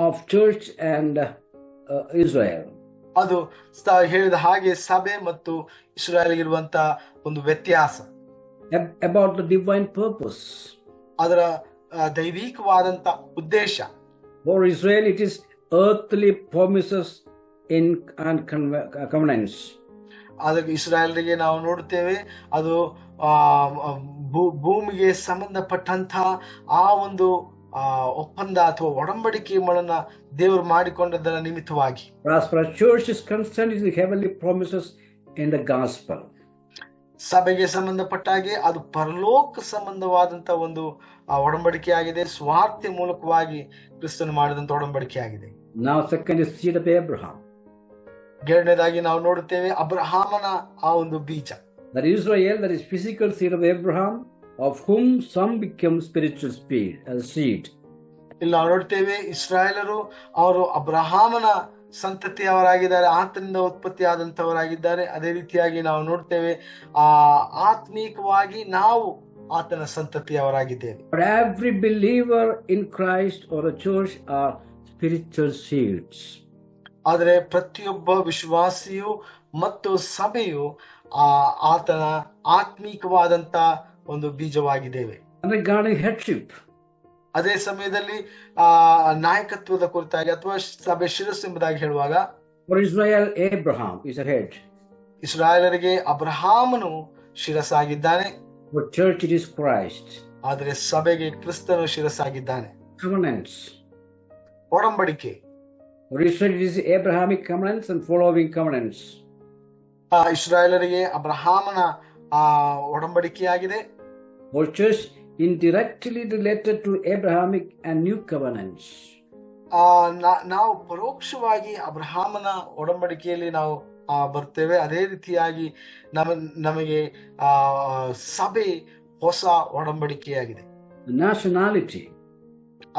of church and Israel. ಅದು ಹೇಳಿದ ಹಾಗೆ ಸಭೆ ಮತ್ತು ಇಸ್ರಾಯೇಲ್ ಇರುವಂತ ಒಂದು ವ್ಯತ್ಯಾಸ. About the divine purpose. ಅದರ ದೈವಿಕವಾದಂತ ಉದ್ದೇಶ. For Israel it is earthly promises and covenants. ಅದಕ್ಕೆ ಇಸ್ರಾಯೇಲ್ರಿಗೆ ನಾವು ನೋಡುತ್ತೇವೆ ಅದು ಭೂಮಿಗೆ ಸಂಬಂಧಪಟ್ಟಂತ ಆ ಒಂದು ಒಪ್ಪಂದ ಅಥವಾ ಒಡಂಬಡಿಕೆಗಳನ್ನ ದೇವರು ಮಾಡಿಕೊಂಡದರ ನಿಮಿತ್ತವಾಗಿ. As far as church is concerned, is the heavenly promises in the gospel. ಸಭೆಗೆ ಸಂಬಂಧಪಟ್ಟಾಗೆ ಅದು ಪರಲೋಕ ಸಂಬಂಧವಾದಂತ ಒಂದು ಒಡಂಬಡಿಕೆ ಆಗಿದೆ, ಸ್ವಾರ್ಥ ಮೂಲಕವಾಗಿ ಕ್ರಿಸ್ತನು ಮಾಡಿದಂತ ಒಡಂಬಡಿಕೆ ಆಗಿದೆ. Now second is seed of Abraham. ಎರಡನೇದಾಗಿ ನಾವು ನೋಡುತ್ತೇವೆ ಅಬ್ರಹಾಮನ ಆ ಒಂದು ಬೀಜ. That Israel, that is physical seed of Abraham, of whom some become spiritual seed. ಇಲ್ಲಿ ನಾವು ನೋಡ್ತೇವೆ ಇಸ್ರಾಯೇಲರು ಅವರು ಅಬ್ರಹಾಮನ ಸಂತತಿಯವರಾಗಿದ್ದಾರೆ, ಆತನಿಂದ ಉತ್ಪತ್ತಿ ಆದಂತವರಾಗಿದ್ದಾರೆ. ಅದೇ ರೀತಿಯಾಗಿ ನಾವು ನೋಡ್ತೇವೆ ಆತ್ಮೀಕವಾಗಿ ನಾವು ಆತನ ಸಂತತಿಯವರಾಗಿದ್ದೇವೆ. But every believer in Christ or a church are spiritual seeds. ಆದರೆ ಪ್ರತಿಯೊಬ್ಬ ವಿಶ್ವಾಸಿಯು ಮತ್ತು ಸಭೆಯು ಆತನ ಆತ್ಮೀಕವಾದಂತ ಒಂದು ಬೀಜವಾಗಿದ್ದೇವೆ. Regarding headship, ಅದೇ ಸಮಯದಲ್ಲಿ ನಾಯಕತ್ವದ ಕುರಿತಾಗಿ ಅಥವಾ ಸಭೆ ಶಿರಸ್ಸು ಎಂಬುದಾಗಿ ಹೇಳುವಾಗ, For Israel, Abraham is the head. ಇಸ್ರಾಯೇಲರಿಗೆ ಅಬ್ರಹಾಮನು ಶಿರಸ್ಸಾಗಿದ್ದಾನೆ. For church, it is Christ. ಆದರೆ ಸಭೆಗೆ ಕ್ರಿಸ್ತನು ಶಿರಸ್ಸಾಗಿದ್ದಾನೆ. Covenants. ಒಡಂಬಡಿಕೆ. For Israel, it is Abrahamic covenants and following covenants. ಇಸ್ರಾಯೇಲರಿಗೆ ಅಬ್ರಹಾಮನ ಒಡಂಬಡಿಕೆಯಾಗಿದೆ. For church, indirectly related to Abrahamic and new covenants. ನಾವು ಪರೋಕ್ಷವಾಗಿ ಅಬ್ರಹಾಮನ ಒಡಂಬಡಿಕೆಯಲ್ಲಿ ನಾವು ಬರ್ತೇವೆ. ಅದೇ ರೀತಿಯಾಗಿ ನಮಗೆ ಸಭೆ ಹೊಸ ಒಡಂಬಡಿಕೆಯಾಗಿದೆ. Nationality.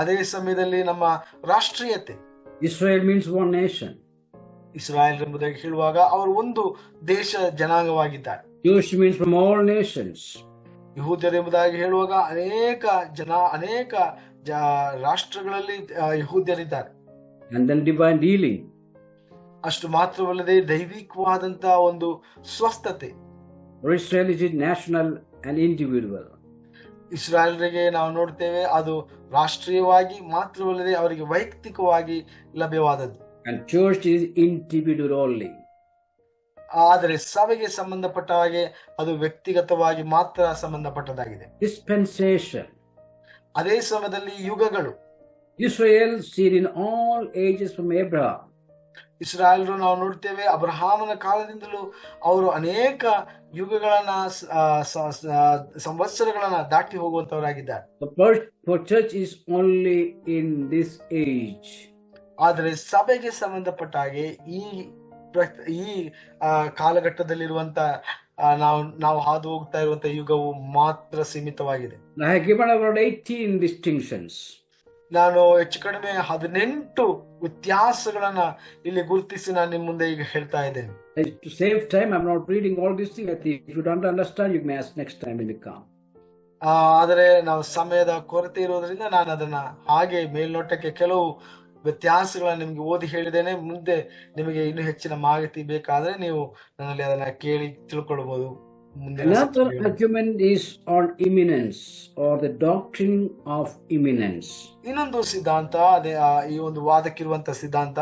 ಅದೇ ಸಮಯದಲ್ಲಿ ನಮ್ಮ ರಾಷ್ಟ್ರೀಯತೆ. Israel means one nation. Israel ಎಂಬುದಾಗಿ ಹೇಳುವಾಗ ಅವರು ಒಂದು ದೇಶ ಜನಾಂಗವಾಗಿದ್ದಾರೆ. Jewish means from all nations. ಯಹೂದ್ಯರು ಎಂಬುದಾಗಿ ಹೇಳುವಾಗ ಅನೇಕ ರಾಷ್ಟ್ರಗಳಲ್ಲಿ ಯಹೂದ್ಯರಿದ್ದಾರೆ. And then divine healing. ಅಷ್ಟು ಮಾತ್ರವಲ್ಲದೆ ದೈವಿಕವಾದಂತಹ ಒಂದು ಸ್ವಸ್ಥತೆ. For Israel, it is national and individual. ಇಸ್ರಾಯೇಲರಿಗೆ ನಾವು ನೋಡ್ತೇವೆ ಅದು ರಾಷ್ಟ್ರೀಯವಾಗಿ ಮಾತ್ರವಲ್ಲದೆ ಅವರಿಗೆ ವೈಯಕ್ತಿಕವಾಗಿ ಲಭ್ಯವಾದದ್ದು. And church is individual only. ಆದರೆ ಸಭೆಗೆ ಸಂಬಂಧಪಟ್ಟ ಹಾಗೆ ಅದು ವ್ಯಕ್ತಿಗತವಾಗಿ ಮಾತ್ರ ಸಂಬಂಧಪಟ್ಟದಾಗಿದೆ. Dispensation. ಅದೇ ಸಮಯದಲ್ಲಿ ಯುಗಗಳು. Israel seen in all ages from Abraham. ಇಸ್ರಾಯೇಲರು ನಾವು ನೋಡ್ತೇವೆ ಅಬ್ರಹಾಮನ ಕಾಲದಿಂದಲೂ ಅವರು ಅನೇಕ ಯುಗಗಳನ್ನ ಸಂವತ್ಸರಗಳನ್ನ ದಾಟಿ ಹೋಗುವಂತವರಾಗಿದ್ದಾರೆ. The church is only in this age. ಆದರೆ ಸಭೆಗೆ ಸಂಬಂಧಪಟ್ಟ ಹಾಗೆ ಈ ಕಾಲಘಟ್ಟದಲ್ಲಿರುವಂತ ನಾವು ಹಾದು ಹೋಗ್ತಾ ಇರುವಂತ ಯುಗವು ಮಾತ್ರ ಸೀಮಿತವಾಗಿದೆ. I have given about 18 distinctions. ನಾನು ಹೆಚ್ಚು ಕಡಿಮೆ 18 ವ್ಯತ್ಯಾಸಗಳನ್ನ ಇಲ್ಲಿ ಗುರುತಿಸಿ ನಾನು ನಿಮ್ಮ ಮುಂದೆ ಈಗ ಹೇಳ್ತಾ ಇದ್ದೇನೆ. To save time, I'm not reading all these things. If you don't understand, you may ask next time when you come. ಆದರೆ ನಾವು ಸಮಯದ ಕೊರತೆ ಇರೋದ್ರಿಂದ ನಾನು ಅದನ್ನ ಹಾಗೆ ಮೇಲ್ನೋಟಕ್ಕೆ ಕೆಲವು ವ್ಯತ್ಯಾಸಗಳನ್ನ ನಿಮ್ಗೆ ಓದಿ ಹೇಳಿದ್ದೇನೆ. ಮುಂದೆ ನಿಮಗೆ ಇನ್ನೂ ಹೆಚ್ಚಿನ ಮಾಹಿತಿ ಬೇಕಾದ್ರೆ ನೀವು ನನ್ನಲ್ಲಿ ಅದನ್ನ ಕೇಳಿ ತಿಳ್ಕೊಳ್ಬಹುದು. Another argument is on imminence or the doctrine of imminence. ಇನ್ನೊಂದು ಸಿದ್ಧಾಂತ ಅದೇ ಈ ಒಂದು ವಾದಕ್ಕಿರುವಂತ ಸಿದ್ಧಾಂತ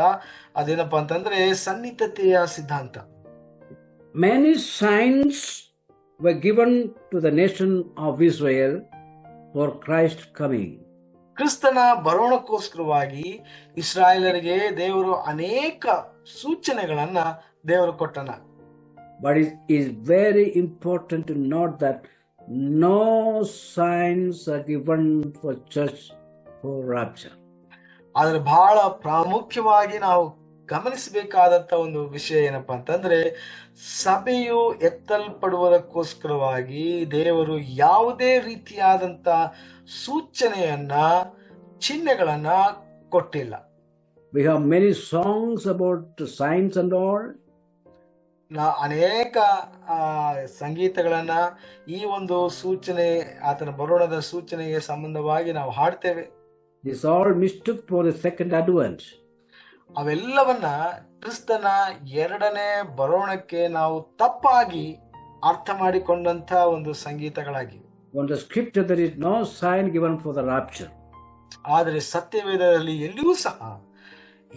ಅದೇನಪ್ಪಾ ಅಂತಂದ್ರೆ ಸನ್ನಿಹಿತತೆಯ ಸಿದ್ಧಾಂತ. Many signs were given to the nation of Israel for Christ coming. ಕ್ರಿಸ್ತನ ಬರೋಣಕ್ಕೋಸ್ಕರವಾಗಿ ಇಸ್ರಾಯೇಲರಿಗೆ ದೇವರು ಅನೇಕ ಸೂಚನೆಗಳನ್ನ ದೇವರು ಕೊಟ್ಟನ. But it is very important to note that no signs are given for church for rapture. ಆದ್ರೆ ಬಹಳ ಪ್ರಾಮುಖ್ಯವಾಗಿ ನಾವು ಗಮನಿಸಬೇಕಾದಂತ ಒಂದು ವಿಷಯ ಏನಪ್ಪಾ ಅಂತಂದ್ರೆ ಸಭೆಯು ಎತ್ತಲ್ಪಡುವುದಕ್ಕೋಸ್ಕರವಾಗಿ ದೇವರು ಯಾವುದೇ ರೀತಿಯಾದಂತ ಸೂಚನೆಯನ್ನ ಚಿಹ್ನೆಗಳನ್ನ ಕೊಟ್ಟಿಲ್ಲ. We have many songs about signs and all. ಅನೇಕ ಸಂಗೀತಗಳನ್ನ ಈ ಒಂದು ಸೂಚನೆ ಆತನ ಬರೋಣದ ಸೂಚನೆಗೆ ಸಂಬಂಧವಾಗಿ ನಾವು ಹಾಡ್ತೇವೆ. This all mistook for the second advent. ಅವೆಲ್ಲವನ್ನ ಕ್ರಿಸ್ತನ ಎರಡನೇ ಬರೋಣಕ್ಕೆ ನಾವು ತಪ್ಪಾಗಿ ಅರ್ಥ ಮಾಡಿಕೊಂಡಂತ ಒಂದು ಸಂಗೀತಗಳಾಗಿವೆ. On the scripture there is no sign given for the rapture. ಆದರೆ ಸತ್ಯವೇದದಲ್ಲಿ ಎಲ್ಲಿಯೂ ಸಹ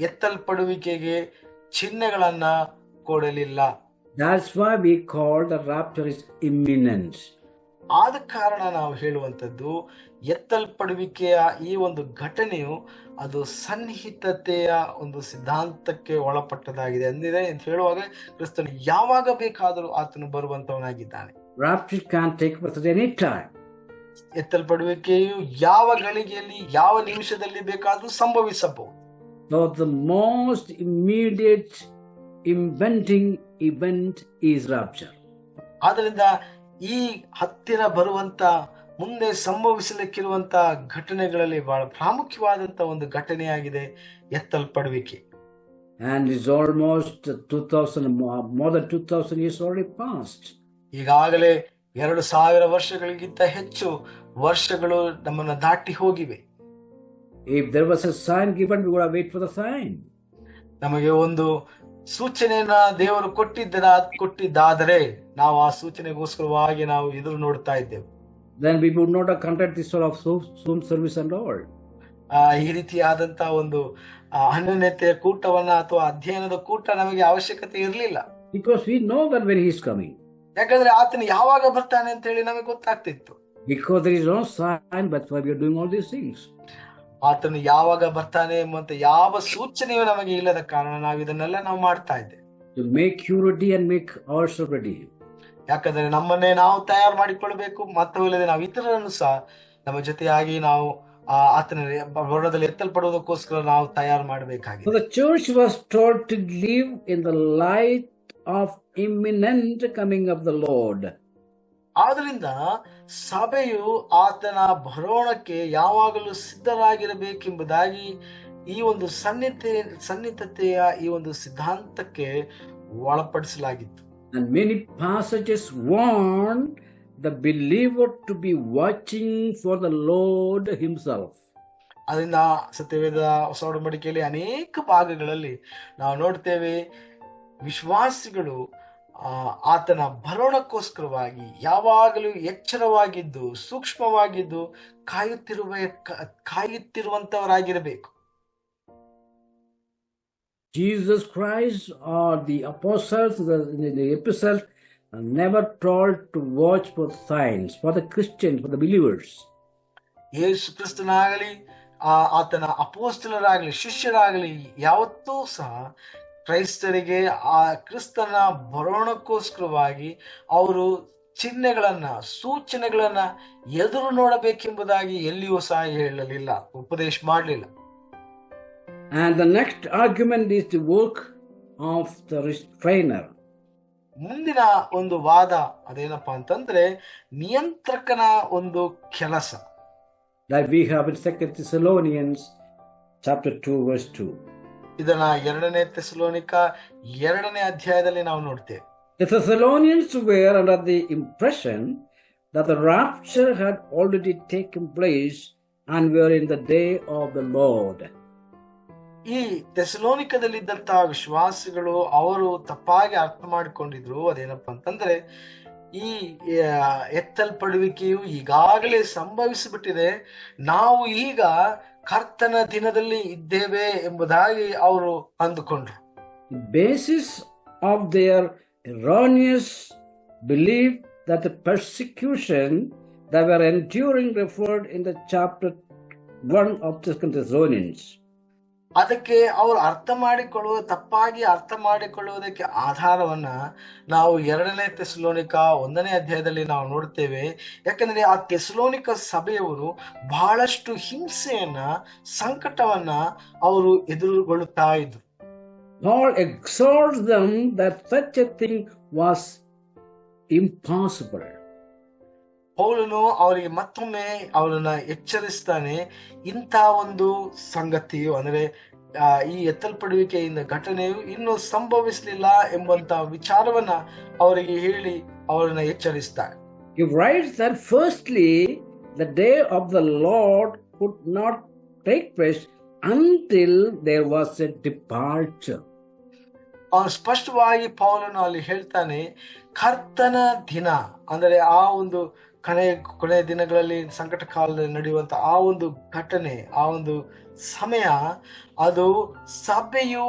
ಎತ್ತಲ್ಪಡುವಿಕೆಗೆ ಚಿಹ್ನೆಗಳನ್ನ ಕೊಡಲಿಲ್ಲ. That's why we call the rapture is imminent. ಆದ ಕಾರಣ ನಾವು ಹೇಳುವಂಥದ್ದು ಎತ್ತಲ್ಪಡುವಿಕೆಯ ಈ ಒಂದು ಘಟನೆಯು ಅದು ಸನ್ನಿಹಿತತೆಯ ಒಂದು ಸಿದ್ಧಾಂತಕ್ಕೆ ಒಳಪಟ್ಟದಾಗಿದೆ ಅಂದಿದೆ ಅಂತ ಹೇಳುವಾಗ ಕ್ರಿಸ್ತನು ಯಾವಾಗ ಬೇಕಾದರೂ ಆತನು ಬರುವಂತವನಾಗಿದ್ದಾನೆ. Rapture can't take place at any time. ಎತ್ತಲ್ಪಡುವಿಕೆಯು ಯಾವ ಗಳಿಗೆಯಲ್ಲಿ ಯಾವ ನಿಮಿಷದಲ್ಲಿ ಬೇಕಾದರೂ ಸಂಭವಿಸಬಹುದು. So the most immediate impending event is rapture. ಆದ್ದರಿಂದ ಈ ಹತ್ತಿರ ಬರುವಂತ ಮುಂದೆ ಸಂಭವಿಸಲಿಕ್ಕಿರುವಂತ ಘಟನೆಗಳಲ್ಲಿ ಬಹಳ ಪ್ರಾಮುಖ್ಯವಾದಂತ ಒಂದು ಘಟನೆಯಾಗಿದೆ ಎತ್ತಲ್ಪಡುವಿಕೆ. And it's almost 2000, more than 2000 years already passed. ಈಗಾಗಲೇ 2000 ವರ್ಷಗಳಿಗಿಂತ ಹೆಚ್ಚು ವರ್ಷಗಳು ನಮ್ಮನ್ನ ದಾಟಿ ಹೋಗಿವೆ. If there was a sign given, we would have waited for the sign. ನಮಗೆ ಒಂದು ಸೂಚನೆಯನ್ನ ದೇವರು ಕೊಟ್ಟಿದ್ದಾದರೆ ನಾವು ಆ ಸೂಚನೆಗೋಸ್ಕರವಾಗಿ ನಾವು ಎದುರು ನೋಡ್ತಾ ಇದ್ದೇವೆ. then we would not have conducted this sort of Zoom service and all. ಈ ರೀತಿಯಾದಂತ ಒಂದು ಅನ್ಯೋನ್ಯತೆಯ ಕೂಟವನ್ನ ಅಥವಾ ಅಧ್ಯಯನದ ಕೂಟ ನಮಗೆ ಅವಶ್ಯಕತೆ ಇರಲಿಲ್ಲ. Because we know that when he is coming. ಯಾಕಂದ್ರೆ ಆತನು ಯಾವಾಗ ಬರ್ತಾನೆ ಅಂತ ಹೇಳಿ ನಮಗೆ ಗೊತ್ತಾಗ್ತಿತ್ತು. Because there is no sign, but why we are doing all these things. ಆತನು ಯಾವಾಗ ಬರ್ತಾನೆ ಎಂಬಂತ ಯಾವ ಸೂಚನೆಯೂ ನಮಗೆ ಇಲ್ಲದ ಕಾರಣ ನಾವು ಇದನ್ನೆಲ್ಲ ನಾವು ಮಾಡ್ತಾ ಇದ್ದೇವೆ. To make you ready and make ourselves ready. ಯಾಕಂದ್ರೆ ನಮ್ಮನ್ನೇ ನಾವು ತಯಾರು ಮಾಡಿಕೊಳ್ಬೇಕು, ಮಾತ್ರವಲ್ಲದೆ ನಾವು ಇತರರನ್ನು ಸಹ ನಮ್ಮ ಜೊತೆಯಾಗಿ ನಾವು ಆತನ ಬರೋಣದಲ್ಲಿ ಎತ್ತಲ್ಪಡುವುದಕ್ಕೋಸ್ಕರ ನಾವು ತಯಾರು ಮಾಡಬೇಕಾಗಿದೆ. So the church was told to live in the light of imminent coming of the Lord. ಆದ್ರಿಂದ ಸಭೆಯು ಆತನ ಬರೋಣಕ್ಕೆ ಯಾವಾಗಲೂ ಸಿದ್ಧರಾಗಿರಬೇಕೆಂಬುದಾಗಿ ಈ ಒಂದು ಸನ್ನಿಹಿತತೆಯ ಈ ಒಂದು ಸಿದ್ಧಾಂತಕ್ಕೆ ಒಳಪಡಿಸಲಾಗಿತ್ತು. And many passages warn the believer to be watching for the Lord himself. ಅದರಿಂದ ಸತ್ಯವೇದ ಹೊಸ ಒಡಂಬಡಿಕೆಯಲ್ಲಿ ಅನೇಕ ಭಾಗಗಳಲ್ಲಿ ನಾವು ನೋಡ್ತೇವೆ, ವಿಶ್ವಾಸಿಗಳು ಆತನ ಬರೋಣಕ್ಕೋಸ್ಕರವಾಗಿ ಯಾವಾಗಲೂ ಎಚ್ಚರವಾಗಿದ್ದು ಸೂಕ್ಷ್ಮವಾಗಿದ್ದು ಕಾಯುತ್ತಿರುವಂತವರಾಗಿರಬೇಕು. Jesus Christ or the apostles in the epistles are never told to watch for signs for the Christians, for the believers. ಯೇಸು ಕ್ರಿಸ್ತನಾಗಲಿ ಆತನ ಅಪೋಸ್ತಲರಾಗಲಿ ಶಿಷ್ಯರಾಗಲಿ ಯಾವತ್ತೂ ಸಹ ಕ್ರೈಸ್ತರಿಗೆ ಆ ಕ್ರಿಸ್ತನ ಬರೋಣಕ್ಕೋಸ್ಕರವಾಗಿ ಅವರು ಚಿಹ್ನೆಗಳನ್ನ ಸೂಚನೆಗಳನ್ನ ಎದುರು ನೋಡಬೇಕೆಂಬುದಾಗಿ ಎಲ್ಲಿಯೂ ಸಹ ಹೇಳಲಿಲ್ಲ, ಉಪದೇಶ ಮಾಡಲಿಲ್ಲ. And the next argument is the work of the restrainer. ಮುಂದಿನ ಒಂದು ವಾದ ಅದೇನಪ್ಪಾ ಅಂತಂದ್ರೆ ನಿಯಂತ್ರಕನ ಒಂದು ಕೆಲಸ. That we have in 2 Thessalonians chapter 2 verse 2. ಇದನ್ನ 2ನೇ ಥೆಸಲೋನಿಕ 2ನೇ ಅಧ್ಯಾಯದಲ್ಲಿ ನಾವು ನೋಡ್ತೇವೆ. The Thessalonians were under the impression that the rapture had already taken place and were in the day of the Lord. ಈ ಥೆಸಲೋನಿಕದಲ್ಲಿದ್ದಂತ ವಿಶ್ವಾಸಿಗಳು ಅವರು ತಪ್ಪಾಗಿ ಅರ್ಥ ಮಾಡಿಕೊಂಡಿದ್ರು. ಅದೇನಪ್ಪ ಅಂತಂದ್ರೆ ಈ ಎತ್ತಲ್ಪಡುವಿಕೆಯು ಈಗಾಗಲೇ ಸಂಭವಿಸಿಬಿಟ್ಟಿದೆ, ನಾವು ಈಗ ಕರ್ತನ ದಿನದಲ್ಲಿ ಇದ್ದೇವೆ ಎಂಬುದಾಗಿ ಅವರು ಅಂದುಕೊಂಡ್ರು. The basis of their erroneous belief that the persecution they were enduring referred in the chapter 1 of 2 Thessalonians. ಅದಕ್ಕೆ ಅವರು ತಪ್ಪಾಗಿ ಅರ್ಥ ಮಾಡಿಕೊಳ್ಳುವುದಕ್ಕೆ ಆಧಾರವನ್ನ ನಾವು 2ನೇ ಥೆಸಲೋನಿಕ 1ನೇ ಅಧ್ಯಾಯದಲ್ಲಿ ನಾವು ನೋಡ್ತೇವೆ. ಯಾಕಂದ್ರೆ ಆ ಥೆಸಲೋನಿಕ ಸಭೆಯವರು ಬಹಳಷ್ಟು ಹಿಂಸೆಯನ್ನ ಸಂಕಟವನ್ನ ಅವರು ಎದುರುಗೊಳ್ಳುತ್ತಾ ಇದ್ರು. Paul exhorts them that such a thing was impossible. ಪೌಲನು ಅವರಿಗೆ ಮತ್ತೊಮ್ಮೆ ಅವರನ್ನ ಎಚ್ಚರಿಸ್ತಾನೆ, ಇಂಥ ಒಂದು ಸಂಗತಿಯು ಅಂದ್ರೆ ಈ ಎತ್ತಲ್ಪಡುವಿಕೆಯಿಂದ ಘಟನೆಯು ಇನ್ನೂ ಸಂಭವಿಸಲಿಲ್ಲ ಎಂಬಂತ ವಿಚಾರವನ್ನ ಅವರಿಗೆ ಹೇಳಿ ಅವರನ್ನ ಎಚ್ಚರಿಸ್ತಾನೆ. He writes that firstly the day of the Lord could not take place until there was a departure. ಅವನು ಸ್ಪಷ್ಟವಾಗಿ ಪೌಲನು ಅಲ್ಲಿ ಹೇಳ್ತಾನೆ, ಕರ್ತನ ದಿನ ಅಂದರೆ ಆ ಒಂದು ಕೊನೆಯ ದಿನಗಳಲ್ಲಿ ಸಂಕಟ ಕಾಲದಲ್ಲಿ ನಡೆಯುವಂತ ಆ ಒಂದು ಘಟನೆ, ಆ ಒಂದು ಸಮಯ, ಅದು ಸಭೆಯು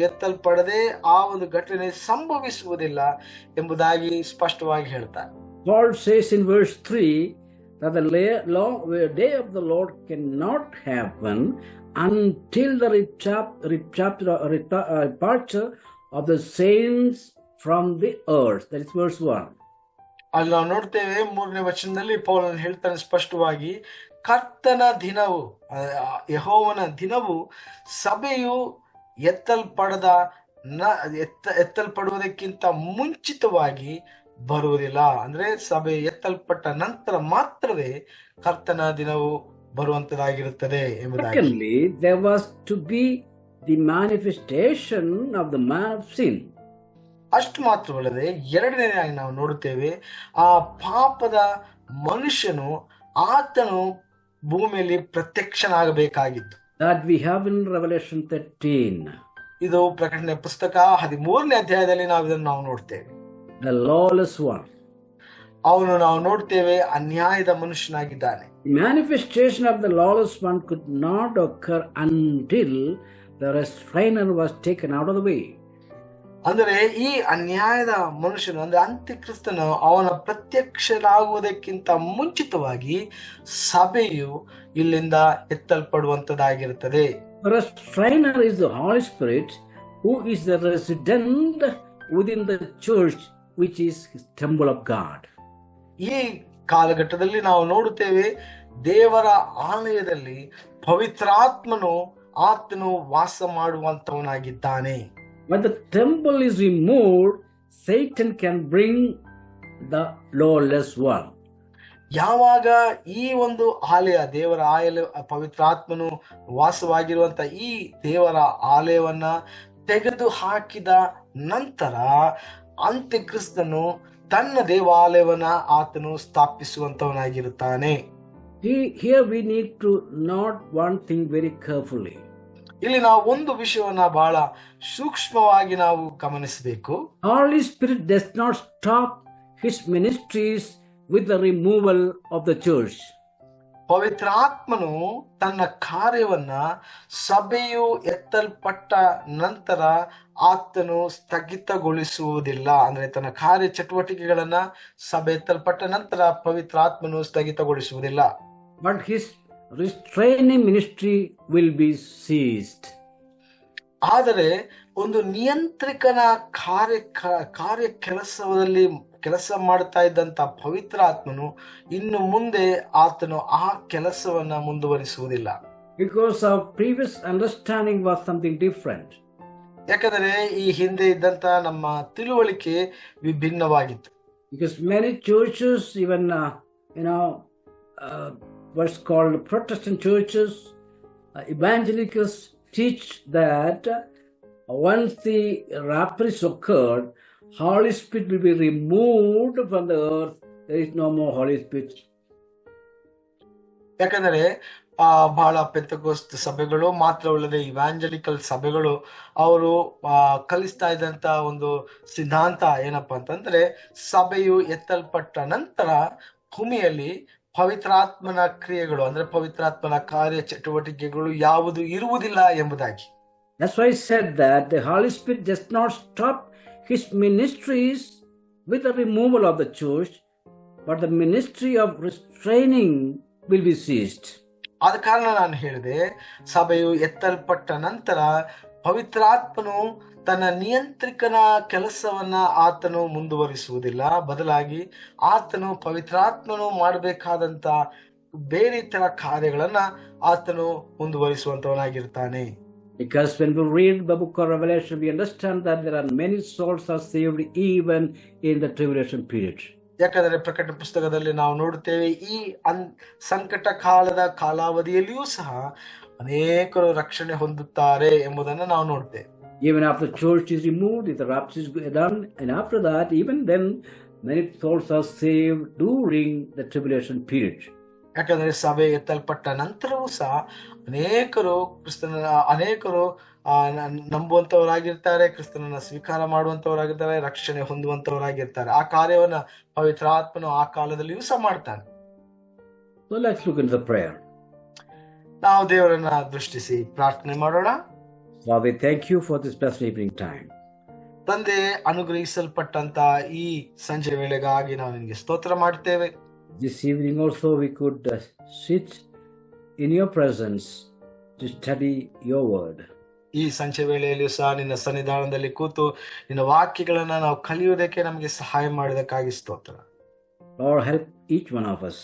ಎತ್ತಲ್ಪಡದೆ ಆ ಒಂದು ಘಟನೆ ಸಂಭವಿಸುವುದಿಲ್ಲ ಎಂಬುದಾಗಿ ಸ್ಪಷ್ಟವಾಗಿ ಹೇಳ್ತಾರೆ. Paul says in verse 3 that the day of the Lord cannot happen until the departure of the saints from the earth. That is verse 1. ಅಲ್ಲಿ ನಾವು ನೋಡ್ತೇವೆ 3ನೇ ವಚನದಲ್ಲಿ ಪೌಲನು ಹೇಳ್ತಾನೆ ಸ್ಪಷ್ಟವಾಗಿ, ಕರ್ತನ ದಿನವು ಯೆಹೋವನ ದಿನವು ಸಭೆಯು ಎತ್ತಲ್ಪಡುವುದಕ್ಕಿಂತ ಮುಂಚಿತವಾಗಿ ಬರುವುದಿಲ್ಲ. ಅಂದ್ರೆ ಸಭೆ ಎತ್ತಲ್ಪಟ್ಟ ನಂತರ ಮಾತ್ರವೇ ಕರ್ತನ ದಿನವು ಬರುವಂತದಾಗಿರುತ್ತದೆ ಎಂಬುದಾಗಿ. Secondly, there was to be the manifestation of the man of sin. ಅಷ್ಟು ಮಾತ್ರವಲ್ಲದೆ ಎರಡನೇದಾಗಿ ನಾವು ನೋಡುತ್ತೇವೆ, ಆ ಪಾಪದ ಮನುಷ್ಯನು ಆತನು ಭೂಮಿಯಲ್ಲಿ ಪ್ರತ್ಯಕ್ಷನಾಗಬೇಕಾಗಿತ್ತು. That we have in Revelation 13. ಇದು ಪ್ರಕಟಣೆ ಪುಸ್ತಕ 13ನೇ ಅಧ್ಯಾಯದಲ್ಲಿ ನಾವು ಇದನ್ನು ನೋಡ್ತೇವೆ. The lawless one. ಅವನು ನಾವು ನೋಡ್ತೇವೆ ಅನ್ಯಾಯದ ಮನುಷ್ಯನಾಗಿದ್ದಾನೆ. The manifestation of the lawless one could not occur until the restrainer was taken out of the way. ಅಂದರೆ ಈ ಅನ್ಯಾಯದ ಮನುಷ್ಯನು ಅಂದ್ರೆ ಅಂತ್ಯಕ್ರಿಸ್ತನು ಅವನ ಪ್ರತ್ಯಕ್ಷರಾಗುವುದಕ್ಕಿಂತ ಮುಂಚಿತವಾಗಿ ಸಭೆಯು ಇಲ್ಲಿಂದ ಎತ್ತಲ್ಪಡುವಂತದ್ದಾಗಿರುತ್ತದೆ. The restrainer is the Holy Spirit, who is the resident within the church, which is his temple of God. ಈ ಕಾಲಘಟ್ಟದಲ್ಲಿ ನಾವು ನೋಡುತ್ತೇವೆ, ದೇವರ ಆಲಯದಲ್ಲಿ ಪವಿತ್ರಾತ್ಮನು ಆತನು ವಾಸ ಮಾಡುವಂತವನಾಗಿದ್ದಾನೆ. When the temple is removed, Satan can bring the lawless one. ಯಾವಾಗ ಈ ಒಂದು ಆಲಯ, ದೇವರ ಆಲಯ, ಪವಿತ್ರಾತ್ಮನು ವಾಸವಾಗಿರುವಂತ ಈ ದೇವರ ಆಲಯವನ್ನ ತೆಗೆದು ಹಾಕಿದ ನಂತರ ಅಂತ್ಯಕ್ರಿಸ್ತನು ತನ್ನ ದೇವಾಲಯವನ್ನ ಆತನು ಸ್ಥಾಪಿಸುವಂತವನಾಗಿರುತ್ತಾನೆ. Here we need to note one thing very carefully. ಇಲ್ಲಿ ನಾವು ಒಂದು ವಿಷಯವನ್ನ ಬಹಳ ಸೂಕ್ಷ್ಮವಾಗಿ ನಾವು ಗಮನಿಸಬೇಕು. Holy Spirit does not stop his ministries with the removal of the church. ಪವಿತ್ರಾತ್ಮನು ತನ್ನ ಕಾರ್ಯವನ್ನ ಸಭೆಯು ಎತ್ತಲ್ಪಟ್ಟ ನಂತರ ಆತನು ಸ್ಥಗಿತಗೊಳಿಸುವುದಿಲ್ಲ. ಅಂದ್ರೆ ತನ್ನ ಕಾರ್ಯ ಚಟುವಟಿಕೆಗಳನ್ನ ಸಭೆ ಎತ್ತಲ್ಪಟ್ಟ ನಂತರ ಪವಿತ್ರಾತ್ಮನು ಸ್ಥಗಿತಗೊಳಿಸುವುದಿಲ್ಲ. But his restraining ministry will be ceased. ಆದರೆ ಒಂದು ನಿಯಂತ್ರಿಕನ ಕಾರ್ಯ ಕೆಲಸ ಮಾಡ್ತಾ ಇದ್ದಂತ ಪವಿತ್ರಾತ್ಮನು ಇನ್ನು ಮುಂದೆ ಆತನು ಆ ಕೆಲಸವನ್ನ ಮುಂದುವರಿಸುವುದಿಲ್ಲ. Because our previous understanding was something different. ಯಾಕಂದ್ರೆ ಈ ಹಿಂದೆ ಇದ್ದಂತ ನಮ್ಮ ತಿಳುವಳಿಕೆ ವಿಭಿನ್ನವಾಗಿತ್ತು. Because many churches, even what's called Protestant churches, evangelicals teach that once the rapture is occurred, Holy Spirit will be removed from the earth. There is no more Holy Spirit. ಯಾಕಂದ್ರೆ ಬಹಳ ಪೆಂತೆಕೋಸ್ತ್ ಸಭೆಗಳು ಮಾತ್ರವಲ್ಲದೆ ಇವಾಂಜಲಿಕಲ್ ಸಭೆಗಳು ಅವರು ಕಲಿಸ್ತಾ ಇದ್ದಂತ ಒಂದು ಸಿದ್ಧಾಂತ ಏನಪ್ಪಾ ಅಂತಂದ್ರೆ, ಸಭೆಯು ಎತ್ತಲ್ಪಟ್ಟ ನಂತರ ಭೂಮಿಯಲ್ಲಿ ಪವಿತ್ರಾತ್ಮನ ಕ್ರಿಯೆಗಳು ಅಂದ್ರೆ ಪವಿತ್ರಾತ್ಮನ ಕಾರ್ಯ ಚಟುವಟಿಕೆಗಳು ಯಾವುದು ಇರುವುದಿಲ್ಲ ಎಂಬುದಾಗಿ. That's why I said that the Holy Spirit does not stop his ministries with the removal of the church, but the ministry of restraining will be ceased. ಆದ ಕಾರಣ ನಾನು ಹೇಳಿದೆ, ಸಭೆಯು ಎತ್ತಲ್ಪಟ್ಟ ನಂತರ ಪವಿತ್ರಾತ್ಮನು ತನ್ನ ನಿಯಂತ್ರಿಕನ ಕೆಲಸವನ್ನ ಆತನು ಮುಂದುವರಿಸುವುದಿಲ್ಲ. ಬದಲಾಗಿ ಆತನು ಪವಿತ್ರಾತ್ಮನು ಮಾಡಬೇಕಾದಂತ ಬೇರೆ ತರ ಕಾರ್ಯಗಳನ್ನ ಆತನು ಮುಂದುವರಿಸುವಂತವನಾಗಿರ್ತಾನೆ. Because when we read the book of Revelation, we understand that there are many souls are saved even in the tribulation period. ಯಾಕಂದ್ರೆ ಪ್ರಕಟ ಪುಸ್ತಕದಲ್ಲಿ ನಾವು ನೋಡುತ್ತೇವೆ, ಈ ಸಂಕಟ ಕಾಲದ ಕಾಲಾವಧಿಯಲ್ಲಿಯೂ ಸಹ ಅನೇಕರು ರಕ್ಷಣೆ ಹೊಂದುತ್ತಾರೆ ಎಂಬುದನ್ನು ನಾವು ನೋಡ್ತೇವೆ. Even after the church is removed, if the rapture is done, and after that, even then, many souls are saved during the tribulation period. ಯಾಕಂದ್ರೆ ಸಭೆ ಎತ್ತಲ್ಪಟ್ಟ ನಂತರವೂ ಸಹ ಅನೇಕರು ನಂಬುವಂತವರಾಗಿರ್ತಾರೆ, ಕ್ರಿಸ್ತನನ್ನ ಸ್ವೀಕಾರ ಮಾಡುವಂತವರಾಗಿರ್ತಾರೆ, ರಕ್ಷಣೆ ಹೊಂದುವಂತವರಾಗಿರ್ತಾರೆ. ಆ ಕಾರ್ಯವನ್ನ ಪವಿತ್ರಾತ್ಮನು ಆ ಕಾಲದಲ್ಲಿಯೂ ಸಹ ಮಾಡ್ತಾನೆ. So let's look into the prayer. ನಾವು ದೇವರನ್ನ ದೃಷ್ಟಿಸಿ ಪ್ರಾರ್ಥನೆ ಮಾಡೋಣ. Father, thank you for this blessed evening time. ತಂದೆ, ಅನುಗ್ರಹಿಸಲ್ಪಟ್ಟಂತ ಈ ಸಂಜೆ ವೇಳೆಗಾಗಿ ನಾವು ನಿನಗೆ ಸ್ತೋತ್ರ ಮಾಡ್ತೇವೆ. This evening also we could sit in your presence to study your word. ಈ ಸಂಜೆ ವೇಳೆಯಲ್ಲಿಯೂ ಸಹ ನಿನ್ನ ಸನ್ನಿಧಾನದಲ್ಲಿ ಕೂತು ನಿನ್ನ ವಾಕ್ಯಗಳನ್ನ ನಾವು ಕಲಿಯುವುದಕ್ಕೆ ನಮಗೆ ಸಹಾಯ ಮಾಡೋದಕ್ಕಾಗಿ ಸ್ತೋತ್ರ. Lord, help each one of us.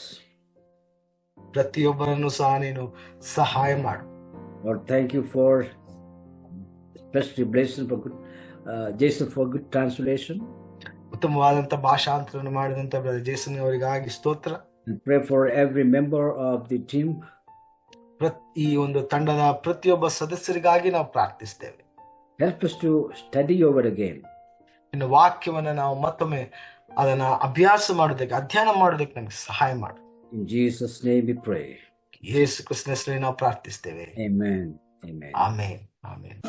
ಪ್ರತಿಯೊಬ್ಬರನ್ನು ಸಹ ನೀನು ಸಹಾಯ ಮಾಡು. Lord, thank you for especially blessing for good Jason for good translation. ಉತ್ತಮವಾದಂತ ಭಾಷಾಂತರವನ್ನು ಮಾಡಿದಂತ ಬ್ರದರ್ ಜೇಸನ್ ಅವರಿಗಾಗಿ ಸ್ತೋತ್ರ. And pray for every member of the team. ಈ ಒಂದು ತಂಡದ ಪ್ರತಿಯೊಬ್ಬ ಸದಸ್ಯರಿಗಾಗಿ ನಾವು ಪ್ರಾರ್ಥಿಸ್ತೇವೆ. Help us to study your word again. ನಿನ್ನ ವಾಕ್ಯವನ್ನ ನಾವು ಮತ್ತೊಮ್ಮೆ ಅದನ್ನ ಅಧ್ಯಯನ ಮಾಡೋದಕ್ಕೆ ನಮಗೆ ಸಹಾಯ ಮಾಡು. In Jesus' name we pray. ಯೇಸು ಕ್ರಿಸ್ತನ ಹೆಸರಿನಲ್ಲಿ ನಾವು ಪ್ರಾರ್ಥಿಸ್ತೇವೆ. Amen. Amen. ಆಮೆನ್. ಆಮೆನ್.